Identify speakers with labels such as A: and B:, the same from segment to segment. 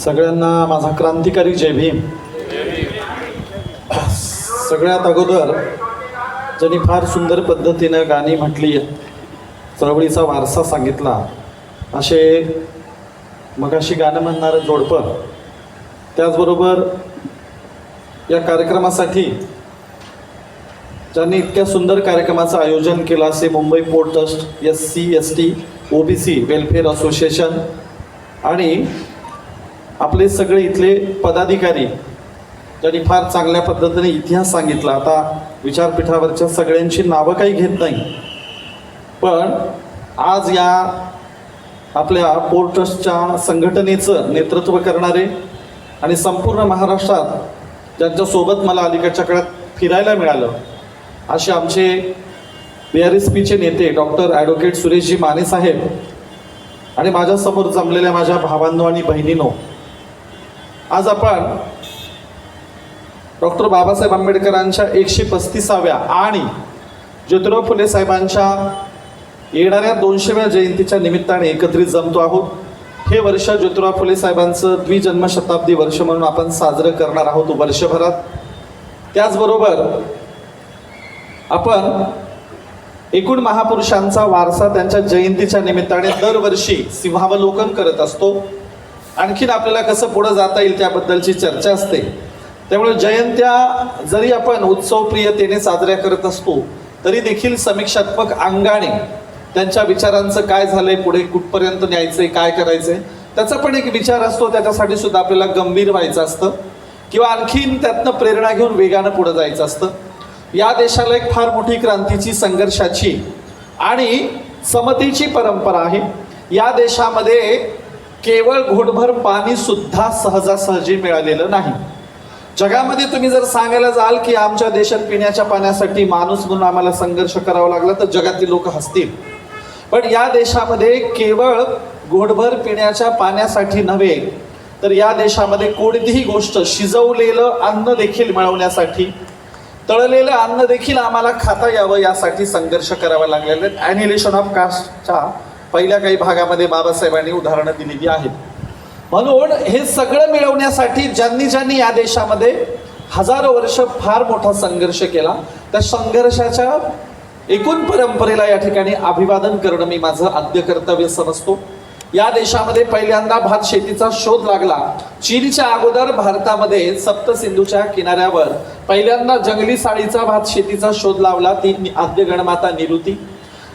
A: सगळ्यांना माझा क्रांतिकारी जय भीम. सगळ्यात अगोदर ज्यांनी फार सुंदर पद्धतीनं गाणी म्हटली, चळवळीचा वारसा सांगितला, असे मगाशी गाणं म्हणणारं जोडपं, त्याचबरोबर या कार्यक्रमासाठी ज्यांनी इतक्या सुंदर कार्यक्रमाचं आयोजन केलं असे Mumbai port trust, SC/ST OBC welfare association आणि आपले सगळे इथले पदाधिकारी ज्यांनी फार चांगल्या पद्धतीने इतिहास सांगितला. आता विचारपीठावरच्या सगळ्यांची नावं काही घेत नाही, पण आज या आपल्या पोर्ट ट्रस्टच्या संघटनेचं नेतृत्व करणारे आणि संपूर्ण महाराष्ट्रात ज्यांच्यासोबत मला अलीकडच्या काळात फिरायला मिळालं असे आमचे BRSPचे नेते डॉक्टर ॲडव्होकेट सुरेशजी माने साहेब आणि माझ्यासमोर जमलेल्या माझ्या भावांनो आणि बहिणींनो, आज आपण डॉक्टर बाबासाहेब आंबेडकरांच्या 135व्या आणि ज्योतिराव फुले साहेबांच्या येणाऱ्या 200व्या जयंतीच्या निमित्ताने एकत्रित जमतो आहोत. हे वर्ष ज्योतिराव फुले साहेबांचं द्विजन्मशताब्दी वर्ष म्हणून आपण साजरं करणार आहोत वर्षभरात. त्याचबरोबर आपण एकूण महापुरुषांचा वारसा त्यांच्या जयंतीच्या निमित्ताने दरवर्षी सिंहावलोकन करत असतो. आणखीन आपल्याला कसं पुढं जाता येईल त्याबद्दलची चर्चा असते. त्यामुळे जयंत्या जरी आपण उत्सवप्रियतेने साजऱ्या करत असतो तरी देखील समीक्षात्मक अंगाने त्यांच्या विचारांचं काय झालंय, पुढे कुठपर्यंत न्यायचंय, काय करायचंय, त्याचा पण एक विचार असतो. त्याच्यासाठी सुद्धा आपल्याला गंभीर व्हायचं असतं किंवा आणखीन त्यातनं प्रेरणा घेऊन वेगानं पुढे जायचं असतं. या देशाला एक फार मोठी क्रांतीची, संघर्षाची आणि समतेची परंपरा आहे. या देशामध्ये केवळ घोटभर पाणी सुद्धा सहजासहजी मिळालेलं नाही. जगामध्ये तुम्ही जर सांगायला जाल की आमच्या देशात पिण्याच्या पाण्यासाठी माणूस म्हणून आम्हाला संघर्ष करावा लागला तर जगातील लोक हसतील. पण या देशामध्ये केवळ घोटभर पिण्याच्या पाण्यासाठी नव्हे तर या देशामध्ये कोणतीही गोष्ट, शिजवलेलं अन्न देखील मिळवण्यासाठी, तळलेलं अन्न देखील आम्हाला खाता यावं यासाठी संघर्ष करावा लागलेला आहे. ॲनिहिलेशन ऑफ कास्टच्या पहिल्या काही भागामध्ये बाबासाहेबांनी उदाहरणं दिलेली आहेत. म्हणून हे सगळं मिळवण्यासाठी ज्यांनी या देशामध्ये हजारो वर्ष फार मोठा संघर्ष केला, त्या संघर्षाच्या एकूण परंपरेला या ठिकाणी अभिवादन करणं मी माझं आद्य कर्तव्य समजतो. या देशामध्ये पहिल्यांदा भात शेतीचा शोध लागला. चीनच्या अगोदर भारतामध्ये सप्तसिंधूच्या किनाऱ्यावर पहिल्यांदा जंगली साळीचा भात शेतीचा शोध लावला, ती आद्य गणमाता निरुती.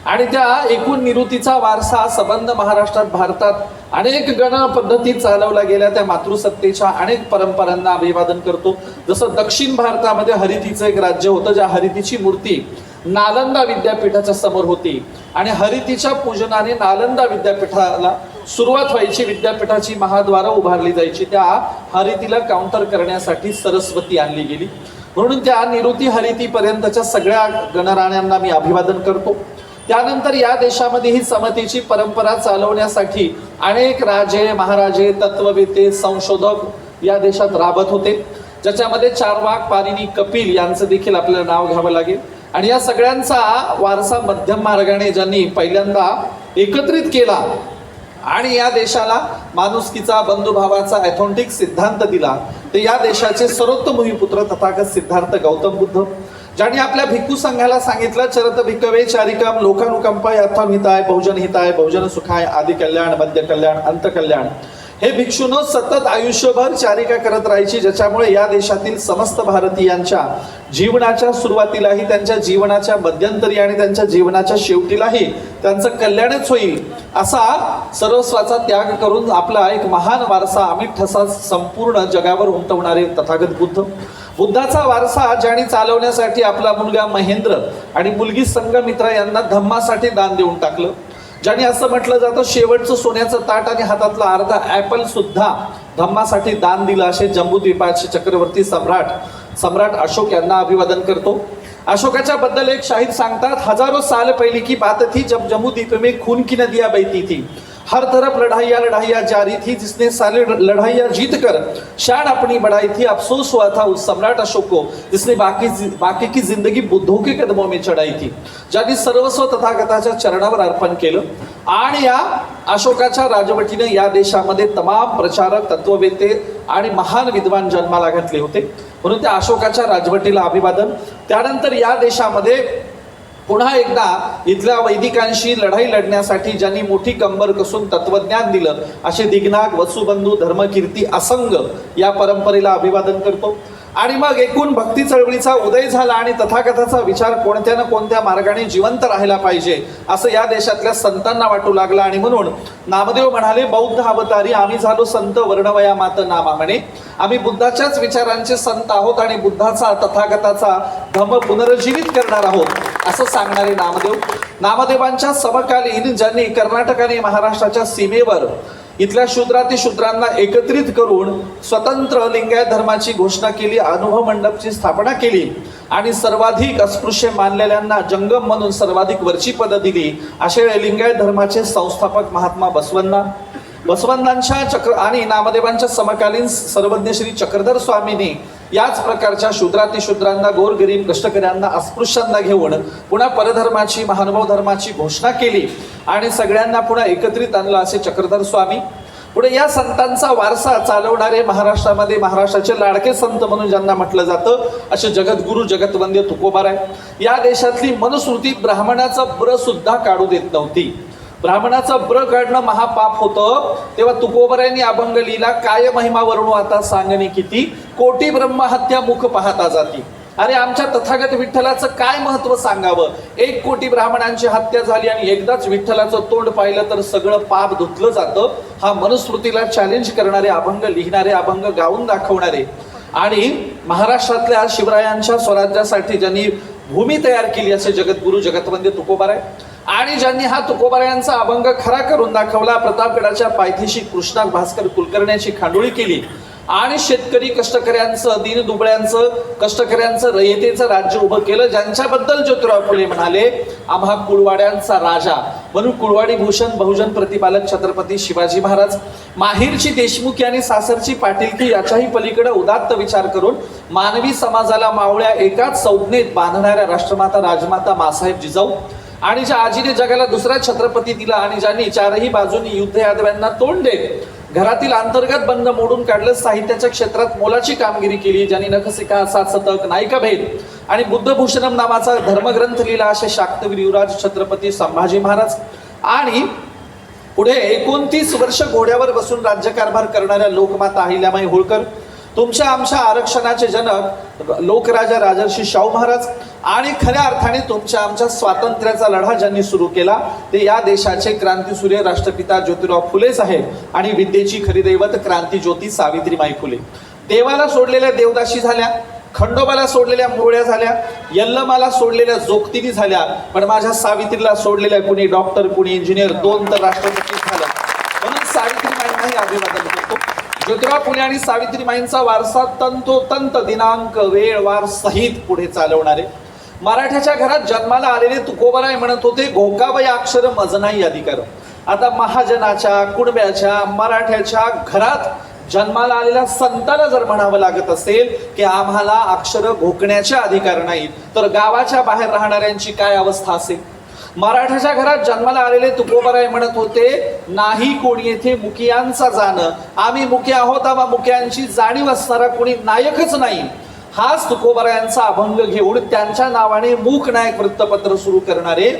A: आणि त्या एकूण निरुतीचा वारसा संबंध महाराष्ट्रात, भारतात अनेक गण पद्धती चालवल्या गेल्या. त्या मातृसत्तेच्या अनेक परंपरांना अभिवादन करतो. जसं दक्षिण भारतामध्ये हरितीचं एक राज्य होतं, ज्या हरितीची मूर्ती नालंदा विद्यापीठाच्या समोर होती आणि हरितीच्या पूजनाने नालंदा विद्यापीठाला सुरुवात व्हायची, विद्यापीठाची महाद्वारं उभारली जायची. त्या हरितीला काउंटर करण्यासाठी सरस्वती आणली गेली. म्हणून त्या निरुती हरितीपर्यंतच्या सगळ्या गणराण्यांना मी अभिवादन करतो. त्यानंतर या देशामध्ये ही समतेची परंपरा चालवण्यासाठी अनेक राजे, महाराजे, तत्ववेते, संशोधक या देशात राबत होते, ज्याच्यामध्ये चार्वाक, पाणिनी, कपिल यांचं देखील आपल्याला नाव घ्यावं लागेल. आणि या सगळ्यांचा वारसा मध्यम मार्गाने ज्यांनी पहिल्यांदा एकत्रित केला आणि या देशाला माणुसकीचा, बंधुभावाचा ऑथेंटिक सिद्धांत दिला, ते या देशाचे सर्वोत्तम भूमिपुत्र तथागत सिद्धार्थ गौतम बुद्ध, ज्यांनी आपल्या भिक्खू संघाला सांगितलं, चरत भिक्खवे चारिकम लोकानुकंपाय अर्थम हिताय बहुजन हिताय बहुजन सुखाय आदि कल्याण मध्य कल्याण अंत कल्याण. हे भिक्षूनं सतत आयुष्यभर चारिका करत राहायची, ज्याच्यामुळे या देशातील समस्त भारतीयांच्या जीवनाच्या सुरुवातीलाही, त्यांच्या जीवनाच्या मध्यंतरी आणि त्यांच्या जीवनाच्या शेवटीलाही त्यांचं कल्याणच होईल असा सर्वस्वाचा त्याग करून आपला एक महान वारसा, अमिट ठसा संपूर्ण जगावर उमटवणारे तथागत बुद्ध. बुद्धाचा वारसा ज्यांनी चालवण्यासाठी आपला मुलगा महेंद्र आणि मुलगी संघमित्रा यांना धम्मासाठी दान देऊन टाकलं. ज्यांनी असं म्हटलं जातं, शेवटचं सोन्याचं ताट आणि हातातला अर्धा ॲपल सुद्धा धम्मासाठी दान दिलं, असे जम्बूद्वीपाचे चक्रवर्ती सम्राट अशोक यांना अभिवादन करतो. अशोकाच्या बद्दल एक शाहीर सांगतात, हजारों साल पहले की बात थी जब जम्बूद्वीप में खून की नदियां बहती थी. हर तरफ लढाइया जारी थी, जिसने सारे लढाइया जीत कर शान अपनी बढ़ाई थी। अफसोस हुआ था उस सम्राट अशोक को, जिसने बाकी की जिंदगी बुद्धों के कदमों में चढाई थी, ज्यांनी सर्वस्व तथागताच्या चरणावर अर्पण केलं। आणि या अशोकाच्या राजवटीने या देशामध्ये तमाम प्रचारक, तत्ववेत्ते आणि महान विद्वान जन्माला घातले होते, म्हणून त्या अशोकाच्या राजवटीला अभिवादन। त्यानंतर या देशामध्ये पुन्हा एकदा इथल्या वैदिकांशी लढाई लढण्यासाठी ज्यांनी मोठी कंबर कसून तत्वज्ञान दिलं असे दिग्नाग, वसुबंधू, धर्मकीर्ती, असंग या परंपरेला अभिवादन करतो। आणि मग एकूण भक्ती चळवळीचा उदय झाला आणि तथागताचा विचार कोणत्या ना कोणत्या मार्गाने जिवंत राहायला पाहिजे असं या देशातल्या संतांना वाटू लागलं। आणि म्हणून नामदेव म्हणाले, बौद्ध अवतारी आम्ही झालो संत, वर्णवया मात नामा म्हणे, आम्ही बुद्धाच्याच विचारांचे संत आहोत आणि बुद्धाचा तथागताचा धम्म पुनर्जीवित करणार आहोत असं सांगणारे नामदेवांच्या समकालीन ज्यांनी कर्नाटक आणि महाराष्ट्राच्या सीमेवर इथल्या शूद्रातिशूद्रांना एकत्रित करून स्वतंत्र लिंगायत धर्माची घोषणा केली, अनुभव मंडपची स्थापना केली आणि सर्वाधिक अस्पृश्य मानलेल्यांना जंगम म्हणून सर्वाधिक वरची पद दिली असे लिंगायत धर्माचे संस्थापक महात्मा बसवंतांच्या आणि नामदेवांच्या समकालीन सर्वज्ञ श्री चक्रधर स्वामींनी याच प्रकारच्या शूद्रातिशूद्रांना, गोरगरीब कष्टकऱ्यांना, अस्पृश्यांना घेऊन पुन्हा परधर्माची, महानुभाव धर्माची घोषणा केली आणि सगळ्यांना पुन्हा एकत्रित आणलं असे चक्रधर स्वामी। पुढे या संतांचा वारसा चालवणारे महाराष्ट्रामध्ये महाराष्ट्राचे लाडके संत म्हणून ज्यांना म्हटलं जातं असे जगद्गुरु जगतवंद्य तुकोबाराय। या देशातली मनुस्मृती ब्राह्मणाचं ब्र सुद्धा काढू देत नव्हती, ब्राह्मणाचं ब्र काढणं महापाप होतं। तेव्हा तुकोबरायांनी अभंग लिहिला, काय महिमा वर्णू आता सांगणे किती, कोटी ब्रह्महत्या मुख पाहता जाती। अरे आमच्या तथागत विठ्ठलाचं काय महत्व सांगावं, 1 कोटी ब्राह्मणांची हत्या झाली आणि एकदाच विठ्ठलाचं तोंड पाहिलं तर सगळं पाप धुतलं जातं। हा मनुस्मृतीला चॅलेंज करणारे अभंग लिहिणारे, अभंग गाऊन दाखवणारे आणि महाराष्ट्रातल्या शिवरायांच्या स्वराज्यासाठी ज्यांनी भूमी तयार केली असे जगद्गुरु जगतवंद्य तुकोबाराय। आणि ज्यांनी हा तुकोबारायांचा अभंग खरा करून दाखवला, प्रतापगडाच्या पायथ्याशी कृष्णा भास्कर कुलकर्ण्याची खांडोळी केली आणि शेतकरी कष्टकऱ्यांचं, दीनदुबळ्यांचं, कष्टकऱ्यांचं, रयतेचं राज्य उभं केलं, ज्यांच्याबद्दल ज्योतिराव फुले म्हणाले, आम्हा कुळवाड्यांचा राजा, म्हणून कुळवाडी भूषण बहुजन प्रतिपालक छत्रपती शिवाजी महाराज। माहेरची देशमुखी आणि सासरची पाटीलकी याच्याही पलीकडे उदात्त विचार करून मानवी समाजाला मावळ्या एकाच संज्ञेत बांधणाऱ्या राष्ट्रमाता राजमाता मासाहेब जिजाऊ आणि ज्या आजीने जगाला दुसरा छत्रपती दिला आणि ज्यांनी चारही बाजूंनी युद्ध यादव्यांना तोंड देत घरातील अंतर्गत बंद मोडून काढलं, साहित्याच्या क्षेत्रात मोलाची कामगिरी केली, ज्यांनी नखशिखा, 7 शतक, नायिका भेद आणि बुद्धभूषणम नावाचा धर्मग्रंथ लिहिला असे शाक्तवीर युवराज छत्रपती संभाजी महाराज। आणि पुढे 29 वर्ष घोड्यावर बसून राज्यकारभार करणाऱ्या लोकमाता अहिल्याबाई होळकर, तुमच्या आमच्या आरक्षणाचे जनक लोकराजा राजर्षी शाहू महाराज आणि खऱ्या अर्थाने तुमच्या आमच्या स्वातंत्र्याचा लढा ज्यांनी सुरू केला ते या देशाचे क्रांतीसूर्य राष्ट्रपिता ज्योतिराव फुलेच आहेत आणि विद्येची खरी दैवत क्रांतीज्योती सावित्रीबाई फुले। देवाला सोडलेल्या देवदासी झाल्या, खंडोबाला सोडलेल्या मुरळ्या झाल्या, यल्लमाला सोडलेल्या जोगतिनी झाल्या, पण माझ्या सावित्रीला सोडलेल्या कुणी डॉक्टर, कुणी इंजिनियर, 2 तर राष्ट्रपती झाल्या, म्हणून सावित्रीबाईंनाही अभिवादन करतो। ज्योतिराव फुले आणि सावित्रीबाईंचा वारसा तंतोतंत दिनांक, वेळ, वार सहित पुढे चालवणारे मराठ्याच्या घरात जन्माला आलेले तुकोबाराय म्हणत होते, घोकावया अक्षर मज नाही अधिकार। आता महाजनाच्या, कुणब्याच्या, मराठ्याच्या घरात जन्माला आलेल्या संताला जर म्हणावं लागत असेल की आम्हाला अक्षर घोकण्याचे अधिकार नाहीत, तर गावाच्या बाहेर राहणाऱ्यांची काय अवस्था असेल। मराठ्याच्या घरात जन्माला आलेले तुकोबाराय म्हणत होते, नाही कोणी येथे मुखियांचा जाणं, आम्ही मुखी आहोत, आम्हा मुखियांची जाणीव असणारा कोणी नायकच नाही। हाच तुकोबारायांचा अभंग घेऊन त्यांच्या नावाने मूक नायक वृत्तपत्र सुरू करणारे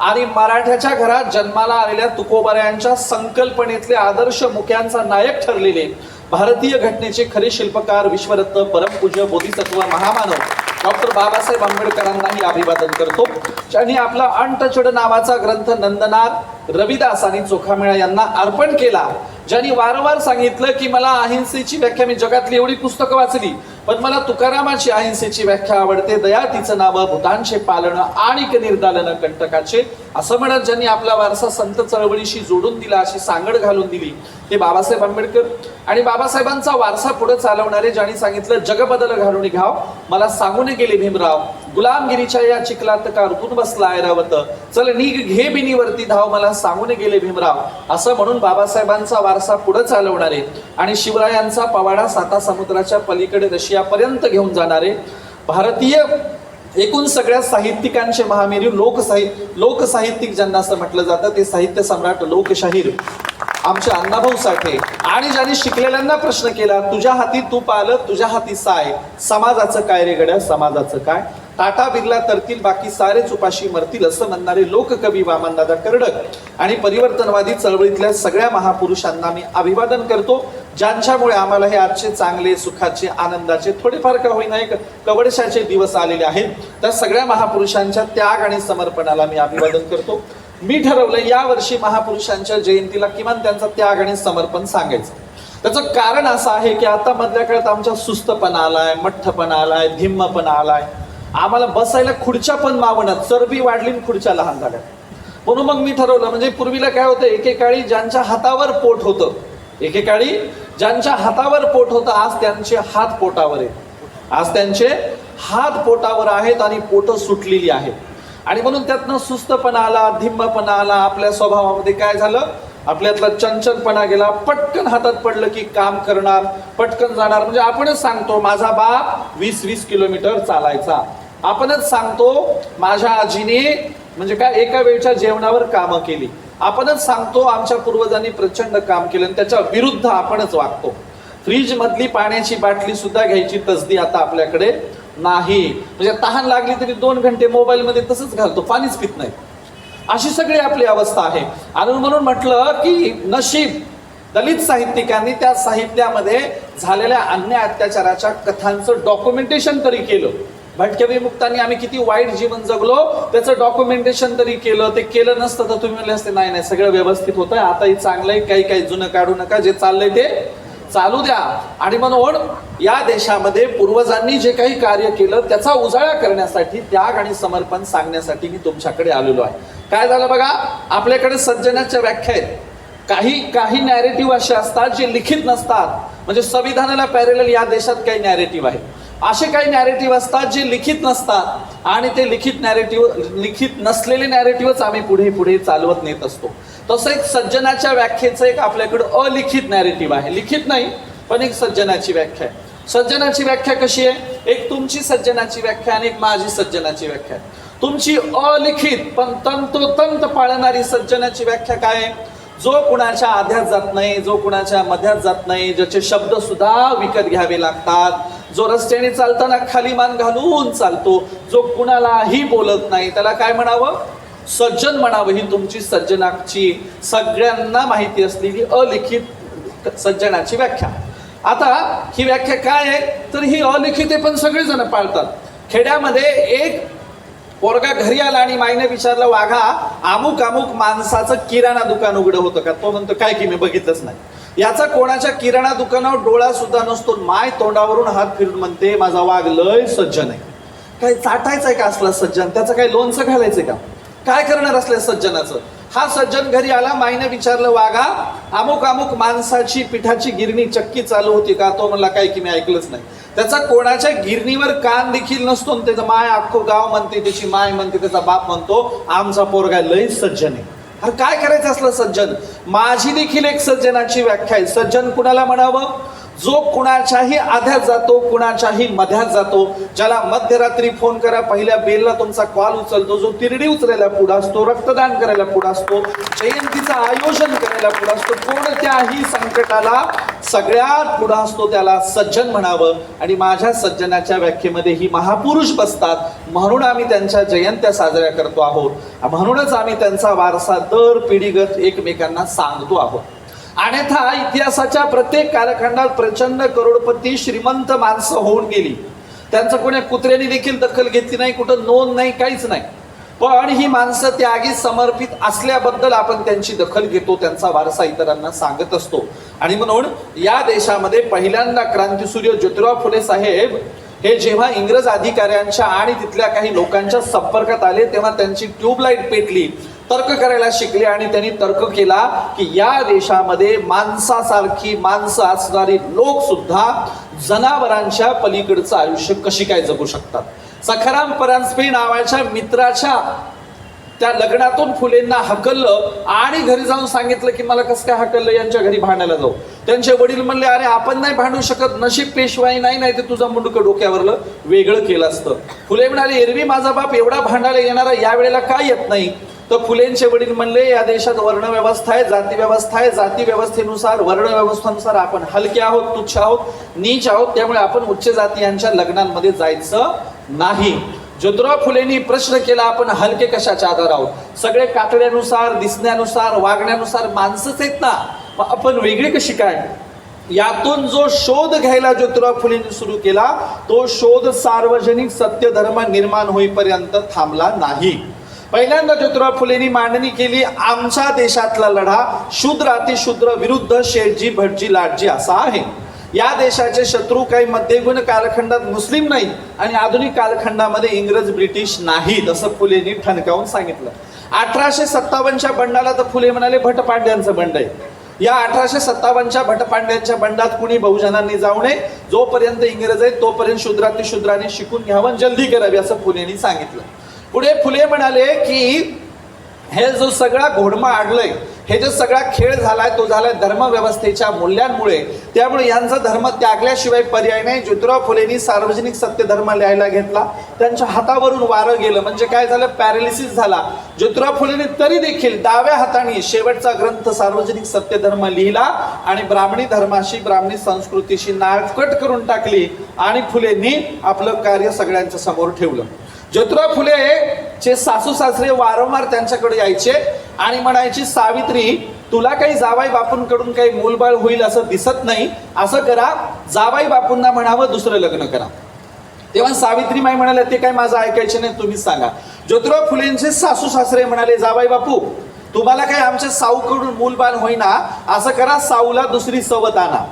A: आणि मराठ्याच्या घरात जन्माला आलेल्या तुकोबारायांच्या संकल्पनेतले आदर्श मुख्यांचा नायक ठरलेले भारतीय घटनेचे खरे शिल्पकार, विश्वरत्न, परमपूज्य बोधिसत्व महामानव डॉक्टर बाबासाहेब आंबेडकरांनाही अभिवादन करतो, ज्यांनी आपला अनटचड नावाचा ग्रंथ नंदनार, रविदास आणि चोखामेळा यांना अर्पण केला ज्यांनी वारंवार सांगितलं की मला अहिंसेची व्याख्या, मी जगातली एवढी पुस्तकं वाचली पण मला तुकारामाची अहिंसेची व्याख्या आवडते. दया तिचं नाव, भूतांचे पालन, आणिक निर्दालन कंटकाचे, असं म्हणत ज्यांनी आपला वारसा संत चळवळीशी जोडून दिला, अशी सांगड घालून दिली, ते बाबासाहेब आंबेडकर. आणि बाबासाहेबांचा वारसा पुढे चालवणारे ज्यांनी सांगितलं जग बदल घालून घ्याव, मला सांगून गेले भीमराव, गुलामगिरीच्या या चिखलात का रुतून बसला ऐरावत, चल निघ घे बिनीवरती धाव, मला सांगून गेले भीमराव, असं म्हणून बाबासाहेबांचा वारसा पुढे चालवणारे आणि शिवरायांचा पवाडा साता समुद्राच्या पलीकडे रशियापर्यंत घेऊन जाणारे, भारतीय एकूण सगळ्या साहित्यिकांचे महामेरू लोकसाहित्यिक ज्यांना असं म्हटलं जातं, ते साहित्य सम्राट लोकशाहीर आमचे अण्णाभाऊ साठे. आणि ज्यांनी शिकलेल्यांना प्रश्न केला, तुझ्या हाती तूप आलं, तुझ्या हाती साय, समाजाचं काय रे गड्या, समाजाचं काय, टाटा बिर्ला तरतील बाकी सारेच उपाशी मरतील, असं म्हणणारे लोककवी वामनदादा कर्डक आणि परिवर्तनवादी चळवळीतल्या सगळ्या महापुरुषांना मी अभिवादन करतो, ज्यांच्यामुळे आम्हाला हे आजचे चांगले, सुखाचे, आनंदाचे, थोडेफार का होईना एक कवडशाचे दिवस आलेले आहेत. त्या सगळ्या महापुरुषांच्या त्याग आणि समर्पणाला मी अभिवादन करतो. मी ठरवलं यावर्षी महापुरुषांच्या जयंतीला किमान त्यांचा त्याग आणि समर्पण सांगायचं. त्याचं कारण असं आहे की आता मधल्या काळात आमच्या सुस्तपणा आलाय, मठ्ठपणा आलाय, धिम्मपणा आलाय, आम्हाला बसायला खुर्च्या पण मावणत, चरबी वाढली, खुर्च्या लहान झाल्या. म्हणून मग मी ठरवलं, म्हणजे पूर्वीला काय होतं, एकेकाळी ज्यांच्या हातावर पोट होतं, एकेकाळी ज्यांच्या हातावर पोट होतं, आज त्यांचे हात पोटावर आहेत, आज त्यांचे हात पोटावर आहेत आणि पोटं सुटलेली आहेत. आणि म्हणून त्यातनं सुस्तपणा आला, धिम्मपणा आला, आपल्या स्वभावामध्ये काय झालं, आपल्यातला चंचलपणा गेला, पटकन हातात पडलं की काम करणार, पटकन जाणार. म्हणजे आपणच सांगतो माझा बाप 20-20 किलोमीटर चालायचा, आपणच सांगतो माझ्या आजीने म्हणजे काय एका वेळच्या जेवणावर कामं केली, आपणच सांगतो आमच्या पूर्वजांनी प्रचंड काम केलं, आणि त्याच्या विरुद्ध आपणच वागतो. फ्रीज मधली पाण्याची बाटली सुद्धा घ्यायची तसदी आता आपल्याकडे नाही, म्हणजे तहान लागली तरी 2 घंटे मोबाईल मध्ये तसंच घालतो, पाणीच पित नाही, अशी सगळी आपली अवस्था आहे. आणि म्हणून म्हटलं की नशीब दलित साहित्यिकांनी त्या साहित्यामध्ये झालेल्या अन्याय अत्याचाराच्या कथांचं डॉक्युमेंटेशन तरी केलं. भटक्या विमुक्तांनी आम्ही किती वाईट जीवन जगलो त्याचं डॉक्युमेंटेशन तरी केलं. ते केलं नसतं तर तुम्ही म्हणले असते नाही नाही सगळं व्यवस्थित होतंय, आताही चांगलंय, काही जुनं काढू नका, जे चाललंय ते चालू द्या. आणि म्हणून या देशामध्ये पूर्वजांनी जे काही कार्य केलं त्याचा उजाळा करण्यासाठी, त्याग आणि समर्पण सांगण्यासाठी मी तुमच्याकडे आलेलो आहे. काय झालं बघा, आपल्याकडे सज्जनाच्या व्याख्या आहेत. काही नॅरेटिव्ह असे असतात जे लिखित नसतात, म्हणजे संविधानाला पॅरेलल या देशात काही नॅरेटिव्ह आहेत. असे काही नॅरेटिव्ह असतात जे लिखित नसतात आणि ते लिखित नसलेले नॅरेटिव्हच आम्ही पुढे चालवत नेत असतो. तसं एक सज्जनाच्या व्याख्येचं एक आपल्याकडे अलिखित नॅरेटिव्ह आहे, लिखित नाही पण एक सज्जनाची व्याख्या आहे. सज्जनाची व्याख्या कशी आहे, एक तुमची सज्जनाची व्याख्या आणि एक माझी सज्जनाची व्याख्या आहे. तुमची अलिखित पण तंतोतंत पाळणारी सज्जनाची व्याख्या काय आहे, जो कुणाच्या आध्यात जात नाही, जो कुणाच्या मध्यात जात नाही, ज्याचे शब्द सुद्धा विकत घ्यावे लागतात, जो रस्त्याने चालताना खाली मान घालून चालतो, जो कुणालाही बोलत नाही, त्याला काय म्हणावं, सज्जन म्हणावं. ही तुमची सज्जनाची सगळ्यांना माहिती असलेली अलिखित सज्जनाची व्याख्या. आता ही व्याख्या काय आहे, तर ही अलिखित आहे पण सगळेजण पाळतात. खेड्यामध्ये एक पोरगा घरी आला आणि माईने विचारलं, वाघा अमुक माणसाचं किराणा दुकान उघडं होतं का? तो म्हणतो काय की मी बघितलंच नाही. याचा कोणाच्या किराणा दुकानावर डोळा सुद्धा नसतो. माय तोंडावरून हात फिरून म्हणते माझा वाघ लय सज्जन आहे. काय चाटायचंय का असला सज्जन, त्याचं काय लोणचं घालायचंय का, काय करणार असल्या सज्जनाचं? हा सज्जन घरी आला, माईने विचारलं, वाघा अमुक माणसाची पिठाची गिरणी चक्की चालू होती का? तो म्हणला काय की मी ऐकलंच नाही. त्याचा कोणाच्या गिरणीवर कान देखील नसतो. त्याचं माय अख्खं गाव म्हणते, त्याची माय म्हणते, त्याचा बाप म्हणतो आमचा पोरगा लय सज्जन आहे. अरे काय करायचं असलं सज्जन? माझी देखील एक सज्जनाची व्याख्या आहे. सज्जन कुणाला म्हणावं, जो कुणाच्याही आध्यात जातो, कुणाच्याही मध्यात जातो, ज्याला मध्यरात्री फोन करा पहिल्या बेलला तुमचा कॉल उचलतो, जो तिरडी उचलायला पुढे असतो, रक्तदान करायला पुढे असतो, जयंतीचं आयोजन करायला पुढे असतो, कोणत्याही संकटाला सगळ्यात पुढे असतो, त्याला सज्जन म्हणावं. आणि माझ्या सज्जनाच्या व्याख्येमध्ये ही महापुरुष बसतात, म्हणून आम्ही त्यांच्या जयंत्या साजऱ्या करतो आहोत, म्हणूनच आम्ही त्यांचा वारसा दर पिढीगत एकमेकांना सांगतो आहोत. अन्यथा इतिहासाच्या प्रत्येक कालखंडात प्रचंड करोडपती श्रीमंत माणसं होऊन गेली, त्यांचं कोणी कुत्र्याने देखील दखल घेतली नाही, कुठं नोंद नाही, काहीच नाही. पण ही माणसं त्यागी समर्पित असल्याबद्दल आपण त्यांची दखल घेतो, त्यांचा वारसा इतरांना सांगत असतो. आणि म्हणून या देशामध्ये पहिल्यांदा क्रांतीसूर्य ज्योतिराव फुले साहेब हे जेव्हा इंग्रज अधिकाऱ्यांच्या आणि तिथल्या काही लोकांच्या संपर्कात आले तेव्हा त्यांची ट्यूबलाईट पेटली, तर्क करायला शिकले आणि त्यांनी तर्क केला की या देशामध्ये माणसासारखी माणसं असणारी लोक सुद्धा जनावरांच्या पलीकडचं आयुष्य कशी काय जगू शकतात. सखाराम परांजपे नावाच्या मित्राच्या त्या लग्नातून फुलेंना हकललं आणि घरी जाऊन सांगितलं की मला कसं काय हकललं, यांच्या घरी भांडायला जाऊ. त्यांचे वडील म्हणले अरे आपण नाही भांडू शकत, नशीब पेशवाई नाही ते तुझं मुंडकं डोक्यावरलं वेगळं केलं असतं. फुले म्हणाले एरवी माझा बाप एवढा भांडायला येणारा यावेळेला काय येत नाही. तर फुलेंचे वडील म्हणले या देशात वर्णव्यवस्था आहे, जाती व्यवस्था आहे, जाती व्यवस्थेनुसार वर्ण व्यवस्थेनुसार आपण हलके आहोत, तुच्छ आहोत, नीच आहोत, त्यामुळे आपण उच्च जातीयांच्या लग्नांमध्ये जायचं नाही. ज्योतिराव फुलेंनी प्रश्न केला आपण हलके कशाच्या आधार आहोत, सगळे कातड्यानुसार दिसण्यानुसार वागण्यानुसार माणसंच आहेत ना, मग आपण वेगळी कशी काय. यातून जो शोध घ्यायला ज्योतिराव फुलेंनी सुरू केला तो शोध सार्वजनिक सत्य धर्म निर्माण होईपर्यंत थांबला नाही. पहिल्यांदा ज्योतिराव फुलेंनी मांडणी केली आमच्या देशातला लढा शूद्र अतिशूद्र विरुद्ध शेठजी भटजी लाटजी असा आहे. या देशाचे शत्रू काही मध्ययुगीन कालखंडात मुस्लिम नाहीत आणि आधुनिक कालखंडामध्ये इंग्रज ब्रिटिश नाहीत असं फुलेंनी ठणकावून सांगितलं. 1857च्या बंडाला तर फुले म्हणाले भटपांड्यांचं बंड आहे. या 1857च्या भटपांड्यांच्या बंडात कुणी बहुजनांनी जाऊ नये, जोपर्यंत इंग्रज आहेत तोपर्यंत शूद्रातिशूद्रांनी शिकून घ्यावं, जल्दी करावी असं फुलेंनी सांगितलं. पुढे फुले म्हणाले की हे जो सगळा घोडमा आडलंय, हे जो सगळा खेळ झालाय तो झालाय धर्मव्यवस्थेच्या मूल्यांमुळे, त्यामुळे यांचा धर्म त्यागल्याशिवाय पर्याय नाही. ज्योतिराव फुलेंनी सार्वजनिक सत्य धर्म लिहायला घेतला, त्यांच्या हातावरून वारं गेलं, म्हणजे काय झालं, पॅरालिसिस झाला. ज्योतिराव फुलेंनी तरी देखील डाव्या हाताने शेवटचा ग्रंथ सार्वजनिक सत्य धर्म लिहिला आणि ब्राह्मणी धर्माशी ब्राह्मणी संस्कृतीशी नाळकट करून टाकली आणि फुलेंनी आपलं कार्य सगळ्यांच्या समोर ठेवलं. ज्योतिराव फुले चे सासू सासरे वारंवार त्यांच्याकडे यायचे आणि म्हणायची सावित्री तुला काही जावाई बापूंकडून काही मूलबाळ होईल असं दिसत नाही, असं करा जावाई बापूंना म्हणावं दुसरं लग्न करा. तेव्हा सावित्रीबाई म्हणाल्या ते काय माझं ऐकायचे नाही, तुम्हीच सांगा. ज्योतिराव फुलेंचे सासू सासरे म्हणाले जावाई बापू तुम्हाला काही आमच्या साऊकडून मूलबाळ होईना, असं करा साऊला दुसरी सवत आणा.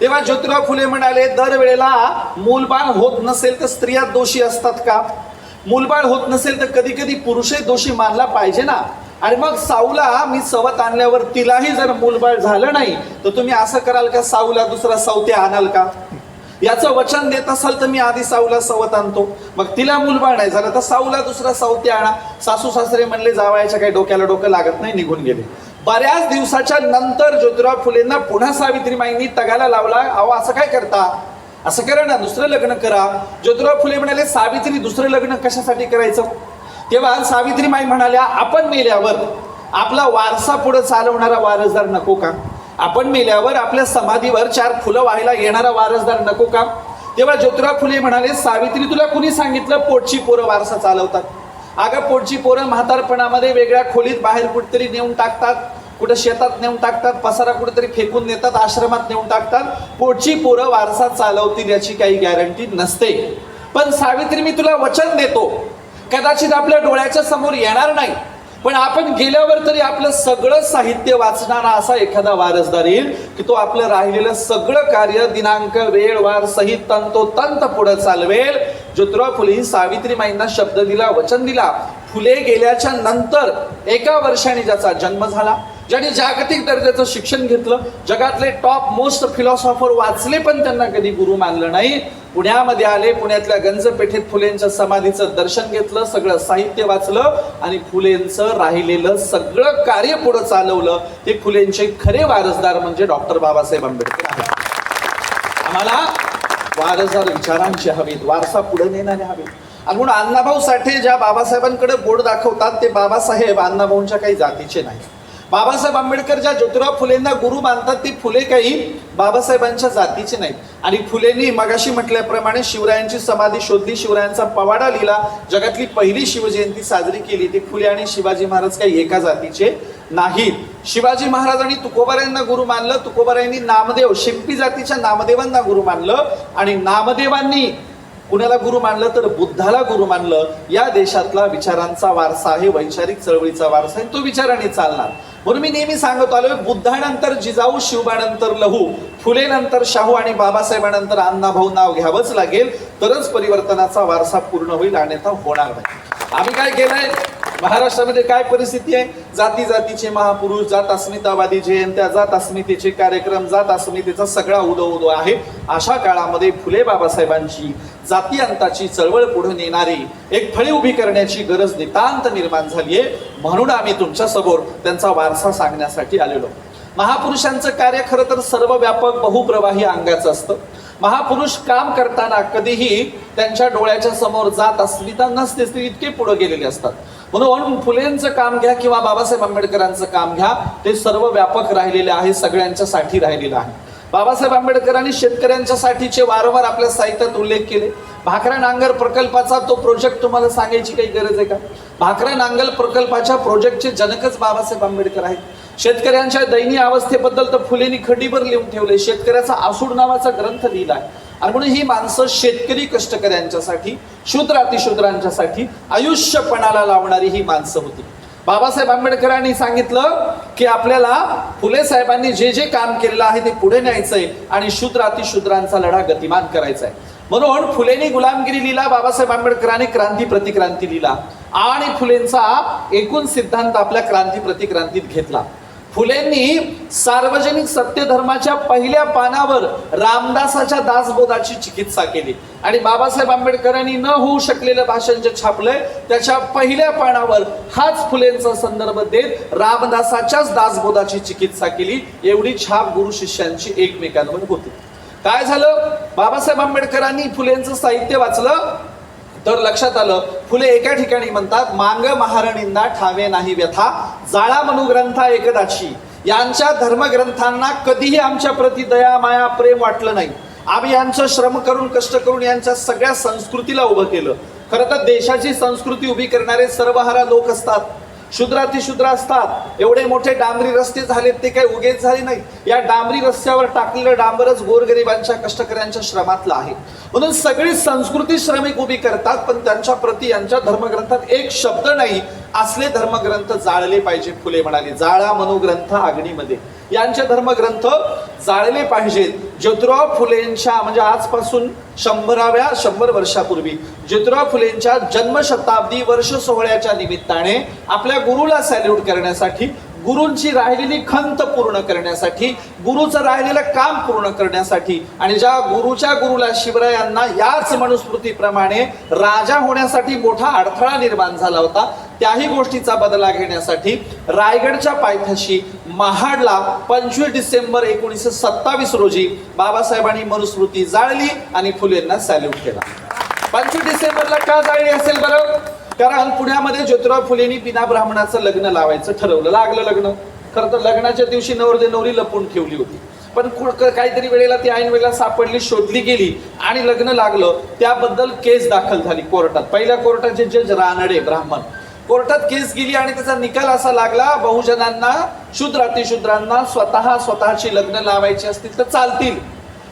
A: तेव्हा ज्योतिराव फुले म्हणाले दरवेळेला मूलबाळ होत नसेल तर स्त्रिया दोषी असतात का, मूलबाळ होत नसेल तर कधी कधी पुरुषही दोषी मानला पाहिजे ना. आणि मग साऊला मी सवत आणल्यावर तिलाही जर मूलबाळ झालं नाही तर तुम्ही असं कराल का साऊला दुसरा सवत्या आणाल का, याचं वचन देत असाल तर मी आधी साऊला सवत आणतो, मग तिला मूलबाळ नाही झालं तर साऊला दुसरा सवत्या आणा. सासू सासरे म्हणले जावायच्या काही डोक्याला डोकं लागत नाही, निघून गेले. बऱ्याच दिवसाच्या नंतर ज्योतिराव फुलेंना पुन्हा सावित्रीबाईंनी तगाला लावला, अहो असं काय करता, असं करा ना दुसरं लग्न करा. ज्योतिराव फुले म्हणाले सावित्री दुसरं लग्न कशासाठी करायचं. तेव्हा सावित्रीबाई म्हणाल्या आपण मेल्यावर आपला वारसा पुढे चालवणारा वारसदार नको का, आपण मेल्यावर आपल्या समाधीवर 4 फुलं व्हायला येणारा वारसदार नको का. तेव्हा ज्योतिराव फुले म्हणाले सावित्री तुला कुणी सांगितलं पोटची पोरं वारसा चालवतात. अगं पोटची पोरं म्हातारपणामध्ये वेगळ्या खोलीत बाहेर कुठेतरी नेऊन टाकतात, कुठं शेतात नेऊन टाकतात, पसारा कुठेतरी फेकून देतात, आश्रमात नेऊन टाकतात. पोटची पोरं वारसा चालवतील याची काही गॅरंटी नसते. पण सावित्री मी तुला वचन देतो कदाचित आपल्या डोळ्याच्या समोर येणार नाही, पण आपण गेल्यावर तरी आपलं सगळं साहित्य वाचणारा असा एखादा वारसदार येईल की तो आपलं राहिलेलं सगळं कार्य दिनांक वेळ वार सहित तंतोतंत पुढे चालवेल. ज्योतिराव फुले सावित्रीबाईंना शब्द दिला, वचन दिला. फुले गेल्याच्या नंतर 1 वर्षाने ज्याचा जन्म झाला, ज्याने जागतिक दर्जाचं शिक्षण घेतलं, जगातले टॉप मोस्ट फिलॉसॉफर वाचले पण त्यांना कधी गुरु मानलं नाही, पुण्यामध्ये आले, पुण्यातल्या गंजपेठेत फुलेंच्या समाधीचं दर्शन घेतलं, सगळं साहित्य वाचलं आणि फुलेंचं राहिलेलं सगळं कार्य पुढे चालवलं. ते फुलेंचे खरे वारसदार म्हणजे डॉक्टर बाबासाहेब आंबेडकर आहेत. आम्हाला वारसदार विचारांचे हवेत, वारसा पुढे नेणारे हवेत. आणि म्हणून अण्णाभाऊ साठे ज्या बाबासाहेबांकडे बोट दाखवतात ते बाबासाहेब अण्णाभाऊंच्या काही जातीचे नाही. बाबासाहेब आंबेडकर ज्या ज्योतिराव फुलेंना गुरु मानतात ती फुले काही बाबासाहेबांच्या जातीचे नाहीत. आणि फुलेंनी मगाशी म्हटल्याप्रमाणे शिवरायांची समाधी शोधली, शिवरायांचा पवाडा लिहिला, जगातली पहिली शिवजयंती साजरी केली. ती फुले आणि शिवाजी महाराज काही एका जातीचे नाहीत. शिवाजी महाराजांनी तुकोबारायांना गुरु मानलं, तुकोबारायांनी नामदेव शिंपी जातीच्या नामदेवांना गुरु मानलं आणि नामदेवांनी कुणाला गुरु मानलं तर बुद्धाला गुरु मानलं. या देशातला विचारांचा वारसा आहे, वैचारिक चळवळीचा वारसा आहे, तो विचाराने चालणार. म्हणून मी नेहमी सांगत आलोय, बुद्धानंतर जिजाऊ, शिवबानंतर लहू, फुलेनंतर शाहू आणि बाबासाहेबांनंतर अण्णाभाऊ नाव घ्यावंच लागेल, तरच परिवर्तनाचा वारसा पूर्ण होईल, अन्यथा होणार नाही. आम्ही काय केलंय, महाराष्ट्रामध्ये काय परिस्थिती आहे, जाती जातीचे महापुरुष, जात अस्मितावादी जयंत्या, जात अस्मितेचे कार्यक्रम, जात अस्मितेचा सगळा उदो आहे. अशा काळामध्ये फुले बाबासाहेबांची जाती अंताची चळवळ पुढे नेणारी एक फळी उभी करण्याची गरज नितांत निर्माण झालीये. म्हणून आम्ही तुमच्या समोर त्यांचा वारसा सांगण्यासाठी आलेलो. महापुरुषांचं कार्य खरं तर सर्व व्यापक बहुप्रवाही अंगाचं असतं. महापुरुष काम करताना कधीही त्यांच्या डोळ्याच्या समोर जात अस्मिता नसते, ते इतके पुढे गेलेले असतात. म्हणून फुलेंचं काम घ्या किंवा बाबासाहेब आंबेडकरांचं काम घ्या, ते सर्व व्यापक राहिलेले आहे, सगळ्यांच्यासाठी राहिलेलं आहे. बाबासाहेब आंबेडकरांनी शेतकऱ्यांच्यासाठीचे वारंवार आपल्या साहित्यात उल्लेख केले. भाकरा नांगर प्रकल्पाचा तो प्रोजेक्ट तुम्हाला सांगायची काही गरज आहे का? भाकरा नांगल प्रकल्पाच्या प्रोजेक्टचे जनकच बाबासाहेब आंबेडकर आहेत. शेतकऱ्यांच्या दयनीय अवस्थेबद्दल तर फुलेंनी खडीभर लिहून ठेवले. शेतकऱ्याचा आसूड नावाचा ग्रंथ लिहिलाय. आणि म्हणून ही माणसं शेतकरी कष्टकऱ्यांच्यासाठी, शूद्र अतिशूद्रांच्यासाठी आयुष्यपणाला लावणारी ही माणसं होती. बाबासाहेब आंबेडकरांनी सांगितलं की आपल्याला फुले साहेबांनी जे जे काम केलेलं आहे ते पुढे न्यायचंय आणि शूद्र अतिशूद्रांचा लढा गतिमान करायचा आहे. म्हणून फुलेंनी गुलामगिरी लिहिला, बाबासाहेब आंबेडकरांनी क्रांती प्रतिक्रांती लिहिला आणि फुलेंचा एकूण सिद्धांत आपल्या क्रांती प्रतिक्रांतीत घेतला. फुलेंनी सार्वजनिक सत्यधर्माच्या पहिल्या पानावर रामदासाच्या दासबोधाची चिकित्सा केली आणि बाबासाहेब आंबेडकरांनी न होऊ शकलेलं भाषण जे छापलंय त्याच्या पहिल्या पानावर हाच फुलेंचा संदर्भ देत रामदासाच्याच दासबोधाची चिकित्सा केली. एवढी छाप गुरु शिष्यांची एकमेकांवर होती. काय झालं, बाबासाहेब आंबेडकरांनी फुलेंचं साहित्य वाचलं तर लक्षात आलं, फुले एका ठिकाणी म्हणतात, मांग महारणींना ठावे नाही व्यथा, जाळा मनुग्रंथा एकदाची. यांच्या धर्मग्रंथांना कधीही आमच्या प्रति दया माया प्रेम वाटलं नाही. आम्ही यांचं श्रम करून कष्ट करून यांच्या सगळ्या संस्कृतीला उभं केलं. खरं तर देशाची संस्कृती उभी करणारे सर्वहारा लोक असतात, शूद्र अतिशूद्र असतात. एवढे मोठे डांबरी रस्ते झालेत ते काही उगेच झाले नाही. या डांबरी रस्त्यावर टाकलेलं डांबरच गोरगरिबांच्या कष्टकऱ्यांच्या श्रमातलं आहे. म्हणून सगळी संस्कृती श्रमिक उभी करतात, पण त्यांच्या प्रती यांच्या धर्मग्रंथात एक शब्द नाही. असले धर्मग्रंथ जाळले पाहिजे. फुले म्हणाले, जाळा मनोग्रंथ अग्नीमध्ये. यांचे धर्मग्रंथ जाळले पाहिजेत. ज्योतिराव फुलेंच्या म्हणजे आजपासून 100 वर्षापूर्वी ज्योतिराव फुलेंच्या जन्मशताब्दी वर्ष सोहळ्याच्या निमित्ताने आपल्या गुरुला सॅल्यूट करण्यासाठी, गुरूंची राहिलेली खंत पूर्ण करण्यासाठी, गुरुचं राहिलेलं काम पूर्ण करण्यासाठी आणि ज्या गुरुच्या गुरुला शिवरायांना याच मनुस्मृतीप्रमाणे राजा होण्यासाठी मोठा अडथळा निर्माण झाला होता, त्याही गोष्टीचा बदला घेण्यासाठी रायगडच्या पायथ्याशी महाडला 25 डिसेंबर 1927 रोजी बाबासाहेबांनी मनुस्मृती जाळली आणि फुलेंना सॅल्यूट केला. 25 डिसेंबरला का जाळली असेल बरं? कारण पुण्यामध्ये ज्योतिराव फुलेंनी बिना ब्राह्मणाचं लग्न लावायचं ठरवलं. लागलं लग्न. खरं तर लग्नाच्या दिवशी नवरदेव नवरी लपून ठेवली होती, पण काहीतरी वेळेला ती ऐन वेळेला सापडली, शोधली गेली आणि लग्न लागलं. त्याबद्दल केस दाखल झाली कोर्टात. पहिल्या कोर्टाचे जज रानडे ब्राह्मण. कोर्टात केस गेली आणि त्याचा निकाल असा लागला, बहुजनांना, शूद्र अतिशूद्रांना स्वतःची लग्न लावायची असतील तर चालतील,